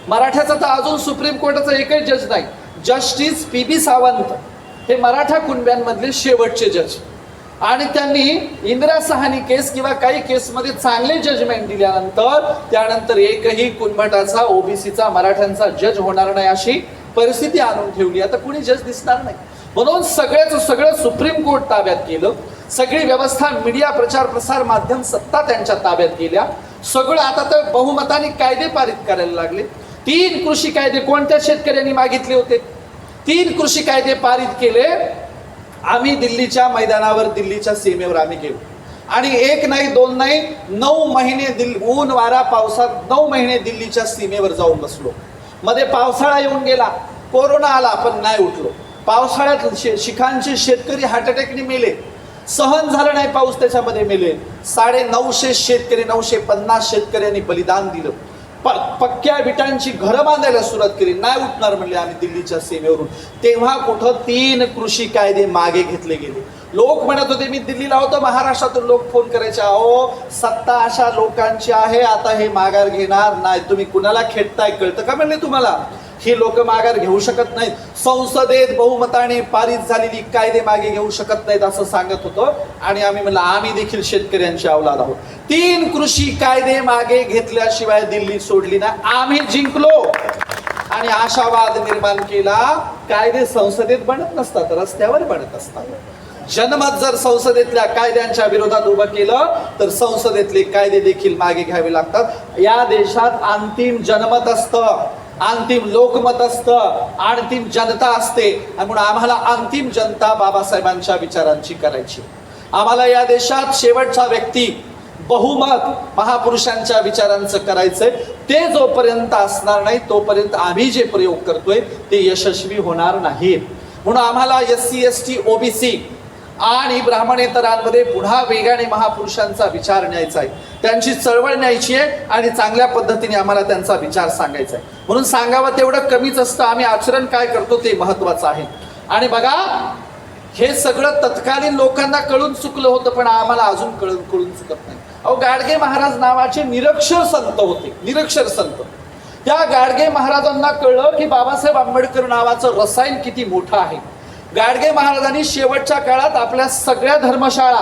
B: मराठ्याचा तर अजून सुप्रीम कोर्टाचा एकही जज नाही. जस्टिस PB सावंत हे मराठा कुणब्यांमधले शेवटचे जज. आणि त्यांनी इंदिरा सहानी केस किंवा काही केसमध्ये चांगले जजमेंट दिल्यानंतर त्यानंतर एकही कुणबटाचा, ओबीसीचा, मराठ्यांचा जज होणार नाही अशी परिस्थिती आणून ठेवली. आता कुणी जज दिसणार नाही. म्हणून सगळं सुप्रीम कोर्ट ताब्यात केलं. सगळी व्यवस्था, मीडिया, प्रचार प्रसार माध्यम, सत्ता त्यांच्या ताब्यात गेल्या. सगळं आता तर बहुमताने कायदे पारित करायला लागले. 3 कृषी कायदे कोणत्या शेतकऱ्यांनी मागितले होते? 3 कृषी कायदे पारित केले. आम्ही दिल्लीच्या मैदानावर, दिल्लीच्या सीमेवर आम्ही गेलो आणि 1 नाही 2 नाही 9 महिने ऊन वारा पावसात 9 महिने दिल्लीच्या सीमेवर जाऊन बसलो. मध्ये पावसाळा येऊन गेला, कोरोना आला, पण नाही उठलो. पावसाळ्यात शिखांचे शेतकरी हार्ट अटॅकने मेले, सहन झालं नाही पाऊस, त्याच्यामध्ये मेले. 950 शेतकरी, 950 शेतकऱ्यांनी बलिदान दिलं. पक्क्या विटांची घरं बांधायला सुरुवात केली. नाही उठणार म्हणले आम्ही दिल्लीच्या सीमेवरून. तेव्हा कुठं 3 कृषी कायदे मागे घेतले गेले. लोक म्हणत होते, मी दिल्लीला होतो, महाराष्ट्रातून लोक फोन करायचे, अहो सत्ता अशा लोकांची आहे, आता हे माघार घेणार नाही. तुम्ही कुणाला खेळताय कळतं का म्हणले तुम्हाला? ही लोक माघार घेऊ शकत नाहीत. संसदेत बहुमताने पारित झालेली कायदे मागे घेऊ शकत नाहीत असं सांगत होतं. आणि आम्ही म्हणलं आम्ही देखील शेतकऱ्यांची अवलाद आहोत. 3 कृषी कायदे मागे घेतल्याशिवाय दिल्ली सोडली ना. आम्ही जिंकलो आणि आशावाद निर्माण केला. कायदे संसदेत बनत नसतात, रस्त्यावर बनत असतात. जनमत जर संसदेतल्या कायद्यांच्या विरोधात उभं केलं तर संसदेतले कायदे देखील मागे घ्यावे लागतात. या देशात अंतिम जनमत असतं, अंतिम लोकमत असतं, अंतिम जनता असते. म्हणून आम्हाला अंतिम जनता बाबासाहेबांच्या विचारांची करायची. आम्हाला या देशात शेवटचा व्यक्ती, बहुमत महापुरुषांच्या विचारांचं करायचंय. ते जोपर्यंत असणार नाही तोपर्यंत आम्ही जे प्रयोग करतोय ते यशस्वी होणार नाहीत. म्हणून आम्हाला SC ST OBC आणि ब्राह्मणेतरांमध्ये पुन्हा वेगाने महापुरुषांचा विचार न्यायचा आहे, त्यांची चळवळ न्यायची आहे आणि चांगल्या पद्धतीने आम्हाला त्यांचा विचार सांगायचा आहे. म्हणून सांगावं तेवढं कमीच असतं. आम्ही आचरण काय करतो ते महत्वाचं आहे. आणि बघा, हे सगळं तत्कालीन लोकांना कळून चुकलं होतं, पण आम्हाला अजून कळून चुकत नाही. अहो, गाडगे महाराज नावाचे निरक्षर संत होते, निरक्षर संत. त्या गाडगे महाराजांना कळलं की बाबासाहेब आंबेडकर नावाचं रसायन किती मोठं आहे. गाडगे महाराजांनी शेवटच्या काळात आपल्या सगळ्या धर्मशाळा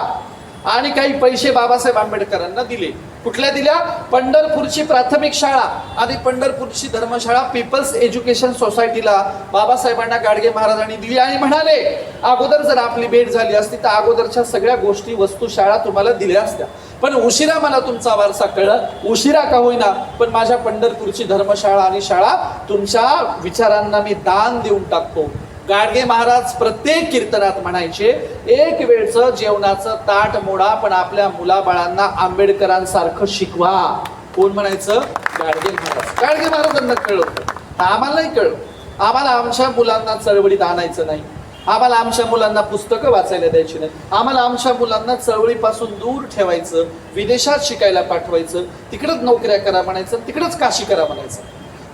B: आणि काही पैसे बाबासाहेब आंबेडकरांना दिले. कुठल्या दिल्या? पंढरपूरची प्राथमिक शाळा आणि पंढरपूरची धर्मशाळा पीपल्स एज्युकेशन सोसायटीला बाबासाहेबांना गाडगे महाराजांनी दिली आणि म्हणाले, अगोदर जर आपली भेट झाली असती तर अगोदरच्या सगळ्या गोष्टी, वस्तू, शाळा तुम्हाला दिल्या असत्या. पण उशिरा मला तुमचा वारसा कळला, उशिरा का होईना, पण माझ्या पंढरपूरची धर्मशाळा आणि शाळा तुमच्या विचारांना मी दान देऊन टाकतो. गाडगे महाराज प्रत्येक कीर्तनात म्हणायचे, एक वेळचं जेवणाचं ताट मोडा, पण आपल्या मुलाबाळांना आंबेडकरांसारखं शिकवा. कोण म्हणायचं? गाडगे महाराज. गाडगे महाराजांना कळलं होतं, आम्हाला नाही कळलं. आम्हाला आमच्या मुलांना चळवळीत आणायचं नाही, आम्हाला आमच्या मुलांना पुस्तकं वाचायला द्यायची नाही, आम्हाला आमच्या मुलांना चळवळीपासून दूर ठेवायचं, विदेशात शिकायला पाठवायचं, तिकडंच नोकऱ्या करा म्हणायचं, तिकडंच काशी करा म्हणायचं.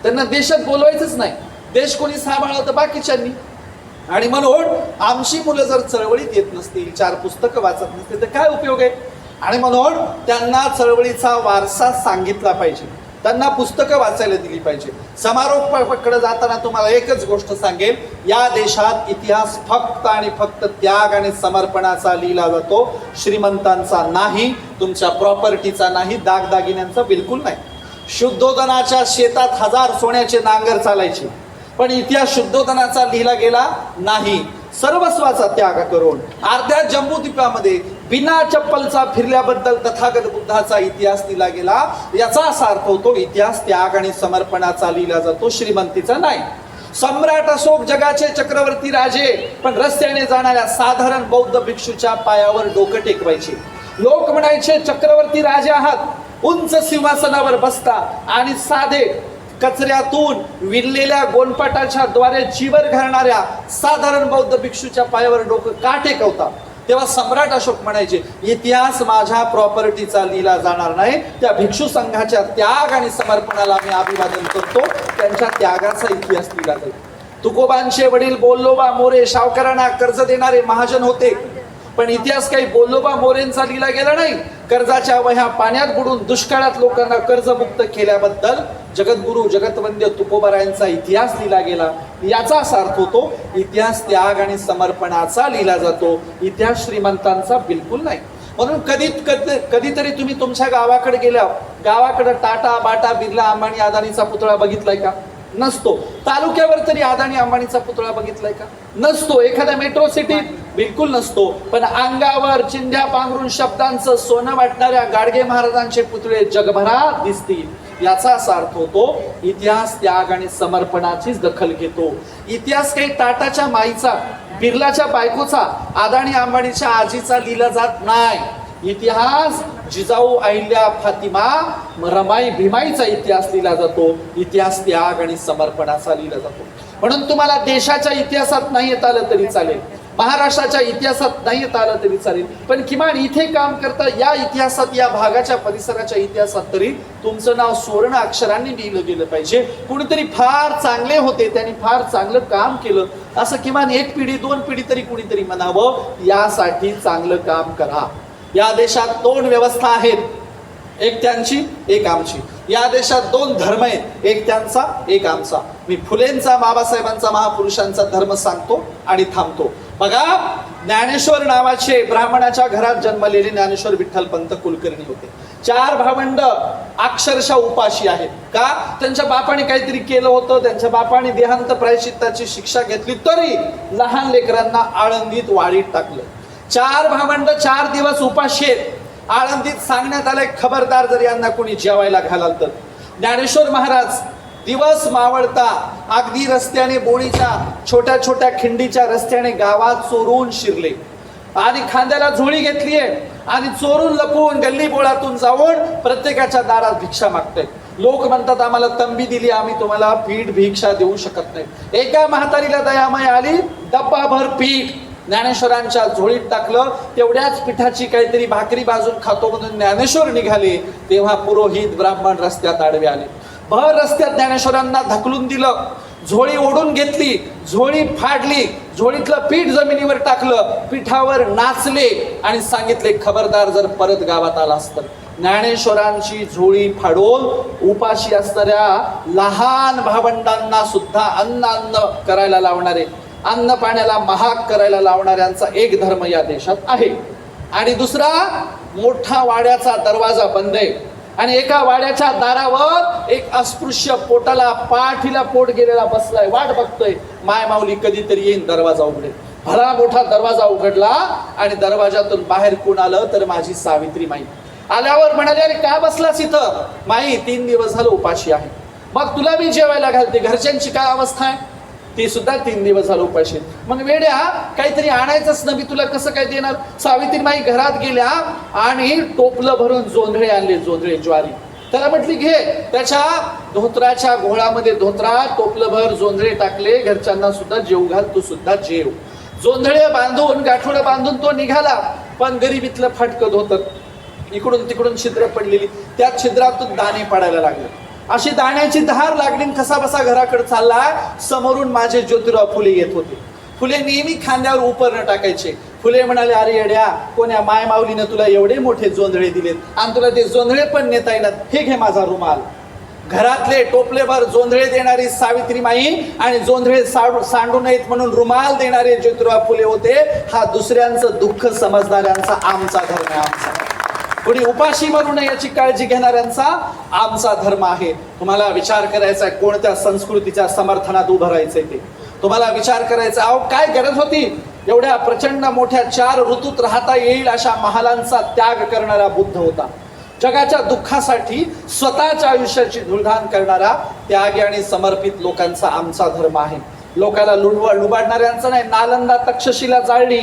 B: त्यांना देशात बोलवायचंच नाही. देश कोणी सांभाळलं? बाकीच्यांनी. आणि म्हणून आमची मुलं जर चळवळीत येत नसतील, 4 पुस्तकं वाचत नसतील तर काय उपयोग आहे? आणि म्हणून त्यांना चळवळीचा वारसा सांगितला पाहिजे, त्यांना पुस्तकं वाचायला दिली पाहिजे. समारोपाकडे जाताना तुम्हाला एकच गोष्ट सांगेल, या देशात इतिहास फक्त आणि फक्त त्याग आणि समर्पणाचा लिहिला जातो, श्रीमंतांचा नाही, तुमच्या प्रॉपर्टीचा नाही, दागदागिन्यांचा बिलकुल नाही. शुद्धोदनाच्या शेतात 1000 सोन्याचे नांगर चालायचे, पण इतिहास शुद्धोदनाचा लिहिला गेला नाही. सर्वस्वाचा त्याग करून अर्ध्या जम्बूद्वीपामध्ये बिना चप्पलचा फिरल्याबद्दल तथागत बुद्धाचा इतिहास लिहिला गेला. याचा असा अर्थ होतो, इतिहास त्याग आणि समर्पणाचा लिहिला जातो, श्रीमंतीचा नाही. सम्राट अशोक जगाचे चक्रवर्ती राजे, पण रस्त्याने जाणाऱ्या साधारण बौद्ध भिक्षूच्या पायावर डोकं टेकवायचे. लोक म्हणायचे, चक्रवर्ती राजे आहात, उंच सिंहासनावर बसता आणि साधे कचऱ्यातून विणलेल्या गोनपाटाच्या द्वारे जीवर घालणाऱ्या साधारण बौद्ध भिक्षूच्या पायावर डोकं का टेकवता? तेव्हा सम्राट अशोक म्हणायचे, इतिहास माझ्या प्रॉपर्टीचा लिहिला जाणार नाही, त्या भिक्षू संघाच्या त्याग आणि समर्पणाला मी अभिवादन करतो, त्यांच्या त्यागाचा इतिहास लिहिला जाईल. तुकोबांचे वडील बोल्लोबा मोरे सावकारांना कर्ज देणारे महाजन होते, पण इतिहास काही बोल्लोबा मोरेंचा लिहिला गेला नाही. कर्जाच्या वह्या पाण्यात बुडून दुष्काळात लोकांना कर्जमुक्त केल्याबद्दल जगद्गुरु जगतवंद्य तुकोबारायांचा इतिहास लिहिला गेला. याचा असा अर्थ होतो, इतिहास त्याग आणि समर्पणाचा लिहिला जातो, इतिहास श्रीमंतांचा बिलकुल नाही. म्हणून कधीतरी तुम्ही तुमच्या गावाकडे गेल्या, गावाकडे टाटा, बाटा, बिर्ला, अंबानी, अदानीचा पुतळा बघितलाय का? नसतो. तालुक्यावर तरी अदानी अंबानीचा पुतळा बघितलाय का? नसतो. एखाद्या मेट्रो सिटीत बिलकुल नसतो. पण अंगावर चिंध्या पांघरून शब्दांचं सोनं वाटणाऱ्या गाडगे महाराजांचे पुतळे जगभरात दिसतील. याचा असा अर्थ होतो, इतिहास त्याग आणि समर्पणाचीच दखल घेतो. इतिहास काही टाटाच्या माईचा, बिर्लाच्या बायकोचा, अदानी अंबानीच्या आजीचा लिहिला जात नाही. इतिहास जिजाऊ अहिल्या फातिमा रमाई भीमाईचा इतिहास लिहिला जातो, इतिहास त्याग आणि समर्पणाचा लिहिला जातो. म्हणून तुम्हाला देशाच्या इतिहासात नाही येत आलं तरी चालेल, महाराष्ट्राच्या इतिहासात नाही येत आलं तरी चालेल, पण किमान इथे काम करता या इतिहासात, या भागाच्या परिसराच्या इतिहासात तरी तुमचं नाव सुवर्ण अक्षरांनी लिहिलं गेलं पाहिजे. कुणीतरी फार चांगले होते, त्यांनी फार चांगलं काम केलं असं किमान 1 पिढी 2 पिढी तरी कुणीतरी म्हणावं. यासाठी चांगलं काम करा. या देशात 2 व्यवस्था आहेत, एक त्यांची एक आमची. या देशात 2 धर्म आहेत, एक त्यांचा एक आमचा. मी फुलेंचा, बाबासाहेबांचा, महापुरुषांचा धर्म सांगतो आणि थांबतो. बघा, ज्ञानेश्वर नावाचे ब्राह्मणाच्या घरात जन्मलेले ज्ञानेश्वर विठ्ठलपंत कुलकर्णी होते. 4 भावंड अक्षरशः उपाशी आहेत. का? त्यांच्या बापाने काहीतरी केलं होतं, त्यांच्या बापाने देहांत प्रायश्चित्ताची शिक्षा घेतली, तरी लहान लेकरांना आळंदीत वाडीत टाकलं. 4 भावंड 4 दिवस उपाशी आहेत. आळंदीत सांगण्यात आलंय, खबरदार जर यांना कोणी जेवायला घालाल तर. ज्ञानेश्वर महाराज दिवस मावळता अगदी रस्त्याने, बोळीच्या छोट्या छोट्या खिंडीच्या रस्त्याने गावात चोरून शिरले आणि खांद्याला झोळी घेतलीये आणि चोरून लपून गल्ली बोळातून जाऊन प्रत्येकाच्या दारात भिक्षा मागतायत. लोक म्हणतात, आम्हाला तंबी दिली, आम्ही तुम्हाला पीठ भिक्षा देऊ शकत नाही. एका म्हातारीला दयामाय आली, डब्बाभर पीठ ज्ञानेश्वरांच्या झोळीत टाकलं. तेवढ्याच पिठाची काहीतरी भाकरी भाजून खातो म्हणून ज्ञानेश्वर निघाले, तेव्हा पुरोहित ब्राह्मण रस्त्यात आडवे आले. भर रस्त्यात ज्ञानेश्वरांना ढकलून दिलं. झोळी ओढून घेतली, झोळी फाडली, झोळीतलं पीठ जमिनीवर टाकलं, पिठावर नाचले आणि सांगितले खबरदार जर परत गावात आलास तर. ज्ञानेश्वरांची झोळी फाडून उपाशी असणाऱ्या लहान भावंडांना सुद्धा अन्न करायला लावणारे, अन्न पाण्याला महाग करायला लावणाऱ्यांचा एक धर्म या देशात आहे. आणि दुसरा, मोठा वाड्याचा दरवाजा बंद आहे आणि एका वाड्याच्या दारावर एक अस्पृश्य पोटाला पाठीला पोट गेलेला बसलाय, वाट बघतोय माय माऊली कधीतरी येईन दरवाजा उघडेल. भला मोठा दरवाजा उघडला आणि दरवाजातून बाहेर कोण आलं तर माझी सावित्री माई. आल्यावर म्हणाले, अरे का बसलास इथं? माई 3 दिवस झालं उपाशी आहे. मग तुला मी जेवायला घालते, घरच्यांची काय अवस्था आहे? ती सुद्धा 3 दिवस झालं उपाशी. मग वेड्या, काहीतरी आणायचंच ना, मी तुला कसं काय देणार? सावित्री माई घरात गेल्या आणि टोपलं भरून जोंधळे आणले, जोंधळे ज्वारी. त्याला म्हटली घे. त्याच्या धोत्राच्या घोळामध्ये धोत्रा टोपलंभर जोंधळे टाकले, घरच्यांना सुद्धा जेव घाल, तू सुद्धा जेव. जोंधळे बांधून गाठोडं बांधून तो निघाला, पण गरिबीतलं फाटकं धोतर, इकडून तिकडून छिद्र पडलेली, त्या छिद्रातून दाणे पडायला लागले. अशी दाण्याची धार लागली, कसा बसा घराकडे चाललाय. समोरून माझे ज्योतिराव फुले येत होते. फुले नेहमी खांद्यावर उपरणं टाकायचे. फुले म्हणाले, अरे येड्या, कोण्या माय माऊलीनं तुला एवढे मोठे जोंधळे दिलेत आणि तुला ते जोंधळे पण नेता येणार, हे घे माझा रुमाल. घरातले टोपलेभर जोंधळे देणारी सावित्री माई आणि जोंधळे सांडू नयेत म्हणून रुमाल देणारे ज्योतिराव फुले होते. हा दुसऱ्यांचं दुःख समजणाऱ्यांचा आमचा धर्म आहे. आमचा कोणी उपाशी मरू नये याची काळजी घेणाऱ्यांचा आमचा धर्म आहे. तुम्हाला विचार करायचा आहे कोणत्या संस्कृतीच्या समर्थनात उभं राहायचंय ते. तुम्हाला विचार करायचा, अहो काय गरज होती एवढ्या प्रचंड मोठ्या 4 ऋतूत राहता येईल अशा महालांचा त्याग करणारा बुद्ध होता. जगाच्या दुःखासाठी स्वतःच्या आयुष्याची धुळधाण करणारा त्यागी आणि समर्पित लोकांचा आमचा धर्म आहे. लोकांना लुबाडणाऱ्यांचा नाही. नालंदा तक्षशिला जाळली,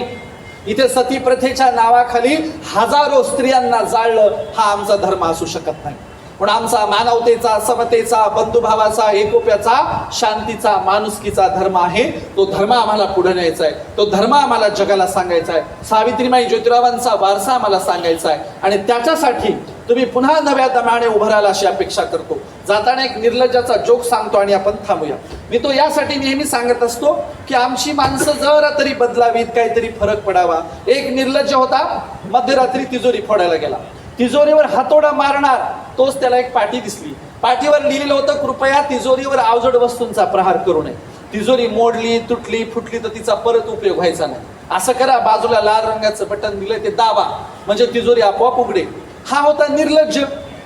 B: इथे सती प्रथेच्या नावाखाली हजारो स्त्रियांना जाळलं, हा आमचा धर्म असू शकत नाही. पण आमचा मानवतेचा, समतेचा, बंधुभावाचा, एकोप्याचा, शांतीचा, माणुसकीचा धर्म आहे. तो धर्म आम्हाला पुढे न्यायचा आहे. तो धर्म आम्हाला जगाला सांगायचा आहे. सावित्रीमाई ज्योतिरावांचा वारसा आम्हाला सांगायचा आहे आणि त्याच्यासाठी तुम्ही पुन्हा नव्या दमाने उभं राहाल अशी अपेक्षा करतो. जाताना एक निर्लज्जाचा जोक सांगतो आणि आपण थांबूया. मी तो यासाठी नेहमी सांगत असतो की आमची माणसं जरा तरी बदलावीत, काहीतरी फरक पडावा. एक निर्लज्ज होता, मध्यरात्री तिजोरी फोडायला गेला. तिजोरीवर हातोडा मारणार, तोच त्याला एक पाटी दिसली. पाटीवर लिहिलेलं होतं, कृपया तिजोरीवर अवजड वस्तूंचा प्रहार करू नये. तिजोरी मोडली, तुटली, फुटली तर तिचा परत उपयोग व्हायचा नाही. असं करा, बाजूला लाल रंगाचं बटन दिलंय ते दाबा, म्हणजे तिजोरी आपोआप उघडे. हा होता निर्लज्ज.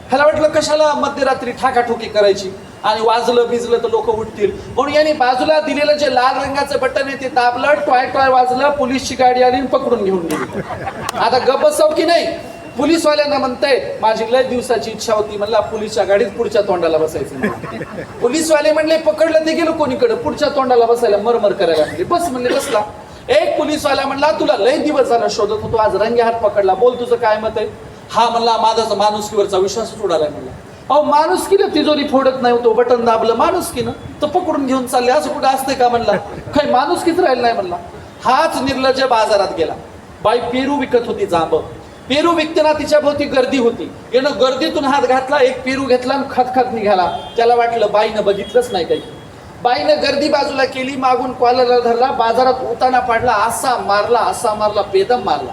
B: ह्याला वाटलं कशाला मध्यरात्री ठाकाठोकी करायची आणि वाजलं बिजलं तर लोक उठतील म्हणून यांनी बाजूला दिलेलं जे लाल रंगाचं बटन आहे ते दाबलं, टॉय टॉय वाजलं, पोलीसची गाडी आली आणि पकडून घेऊन गेली. आता गप्प बसाव की नाही? पोलीसवाल्यांना म्हणताय माझी लय दिवसाची इच्छा होती, म्हणला पोलीसच्या गाडीत पुढच्या तोंडाला बसायचं. पोलीसवाले म्हणले पकडलं ते गेलो कोणीकडे, पुढच्या तोंडाला बसायला मरमर करायला म्हणले. बस म्हणले बसला. एक पोलीसवाला म्हणला तुला लय दिवस झाला शोधत होतो, आज रंगे हात पकडला, बोल तुझं काय मत आहे? हा म्हणला माझा माणुसकीवरचा विश्वासच उडालाय. म्हणला अहो माणुसकीनं तिजोरी फोडत नाही होतो, बटन दाबलं माणुसकीनं तर पकडून घेऊन चालले, असं कुठं असते का? म्हणला काही माणुसकीच राहिलं नाही. म्हणला हाच निर्लज्ज बाजारात गेला. बाई पेरू विकत होती, जांब. पेरू विकताना तिच्या भोवती गर्दी होती. यानं गर्दीतून हात घातला, एक पेरू घेतला आणि खत निघाला. त्याला वाटलं बाईनं बघितलंच नाही काही. बाईनं गर्दी बाजूला केली, मागून कॉलरला धरला, बाजारात उताना पाडला, असा मारला, बेदम मारला.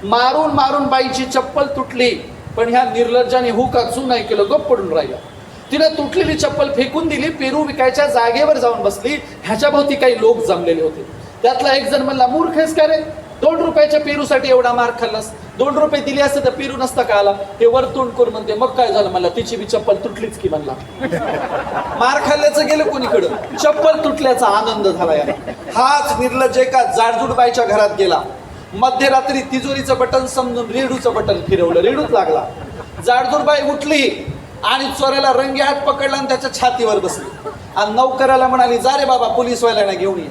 B: मारून मारून बाईची चप्पल तुटली. पण ह्या निर्लज्जाने हुकाचू नाही केलं, गप पडून राहिला. तिनं तुटलेली चप्पल फेकून दिली, पेरू विकायच्या जागेवर जाऊन बसली. ह्याच्या भोवती काही लोक जमलेले होते. त्यातला एक जण म्हणला मूर्ख आहेस का रे, 2 रुपयाच्या पेरूसाठी एवढा मार खाल्लास? 2 रुपये दिले असते तर पेरू नसता का आला? हे वरतोंड करून म्हणते मग काय झालं? म्हणला तिची बी चप्पल तुटलीच की. म्हणला मार खाल्ल्याचं गेलं कोणीकडं, चप्पल तुटल्याचा आनंद झाला याला. हाच निर्लज्ज एका जाडजूड बाईच्या घरात गेला. मध्यरात्री तिजोरीचं बटन समजून रेडूचं बटन फिरवलं, रेडूच लागला. जाडजूड बाई उठली आणि चोराला रंगे हात पकडला आणि त्याच्या छातीवर बसली आणि नौकराला म्हणाली जा रे बाबा पोलीसवाल्यांना घेऊन ये.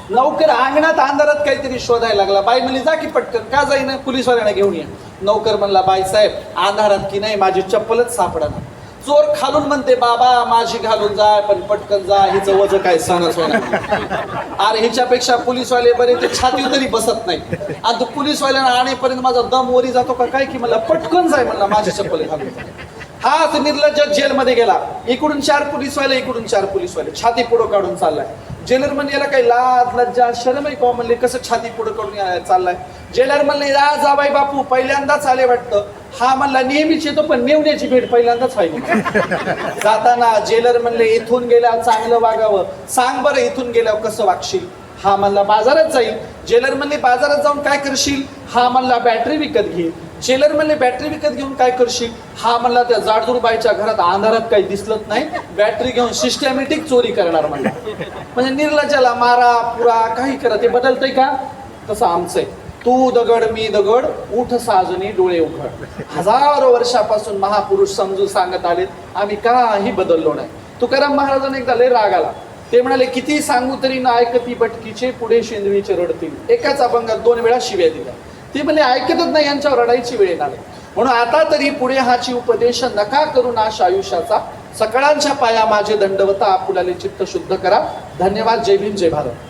B: नौकर अंगणात अंधारात काहीतरी शोधायला लागला. बाई म्हणली जा की पटकन. का जाईना? पोलीसवाल्यांना घेऊन ये. नौकर म्हणला बाई साहेब अंधारात की नाही माझी चप्पलच सापडना. चोर खालून म्हणते बाबा माझी घालून जा, पण पटकन जा, हिचं वजन काय सहनच होणार. अरे हिच्यापेक्षा पोलीसवाले बरे, ते छाती तरी बसत नाही आणि तो पोलीसवाल्यांना आणेपर्यंत माझा दम वरी जातो का काय की? मला पटकन जाय म्हणला माझी चप्पल घालून. हाच निर्लज्ज जेलमध्ये गेला. इकडून 4 पोलीसवाले, इकडून 4 पोलीसवाले, छाती पुढं काढून चाललाय. जेलर म्हणले याला काही लाज लज्जा शरम आहे का म्हणले, कसं छाती पुढं काढून चाललाय. जेलर म्हणले जाबाई बापू पहिल्यांदाच आले वाटतं. हा म्हणला नेहमीच येतो पण मेवण्याची भेट पहिल्यांदाच व्हायली. जाताना जेलर म्हणले इथून गेल्यावर चांगलं वागावं, सांग बरं इथून गेल्यावर कसं वागशील. हा म्हणला बाजारात जाईल. जेलर म्हणले बाजारात जाऊन काय करशील. हा म्हणला बॅटरी विकत घेईल. जेलर म्हणले बॅटरी विकत घेऊन काय करशील. हा म्हणला त्या जाडजूड बाईच्या घरात अंधारात काही दिसलत नाही, बॅटरी घेऊन सिस्टमॅटिक चोरी करणार म्हणला. म्हणजे निर्लज्जाला मारा पुरा काही करा ते बदलतंय का. तसं आमचंय, तू दगड मी दगड उठ साजनी डोळे उघड. हजारो वर्षापासून महापुरुष समजून सांगत आलेत, आम्ही काही बदललो नाही. तुकाराम महाराजांना एकदा लय राग आला. ते म्हणाले किती सांगू तरी ना ऐकती भटकीचे पुढे शेंदवीचे रडतील. एकाच अभंगात 2 वेळा शिव्या दिल्या. ते म्हणले ऐकतच नाही, यांच्यावर रडायची वेळ येणार. म्हणून आता तरी पुढे हाची उपदेश नका करू नाश आयुष्याचा. सकळांच्या पाया माझे दंडवता, आपुलाले चित्त शुद्ध करा. धन्यवाद. जय भीम, जय भारत.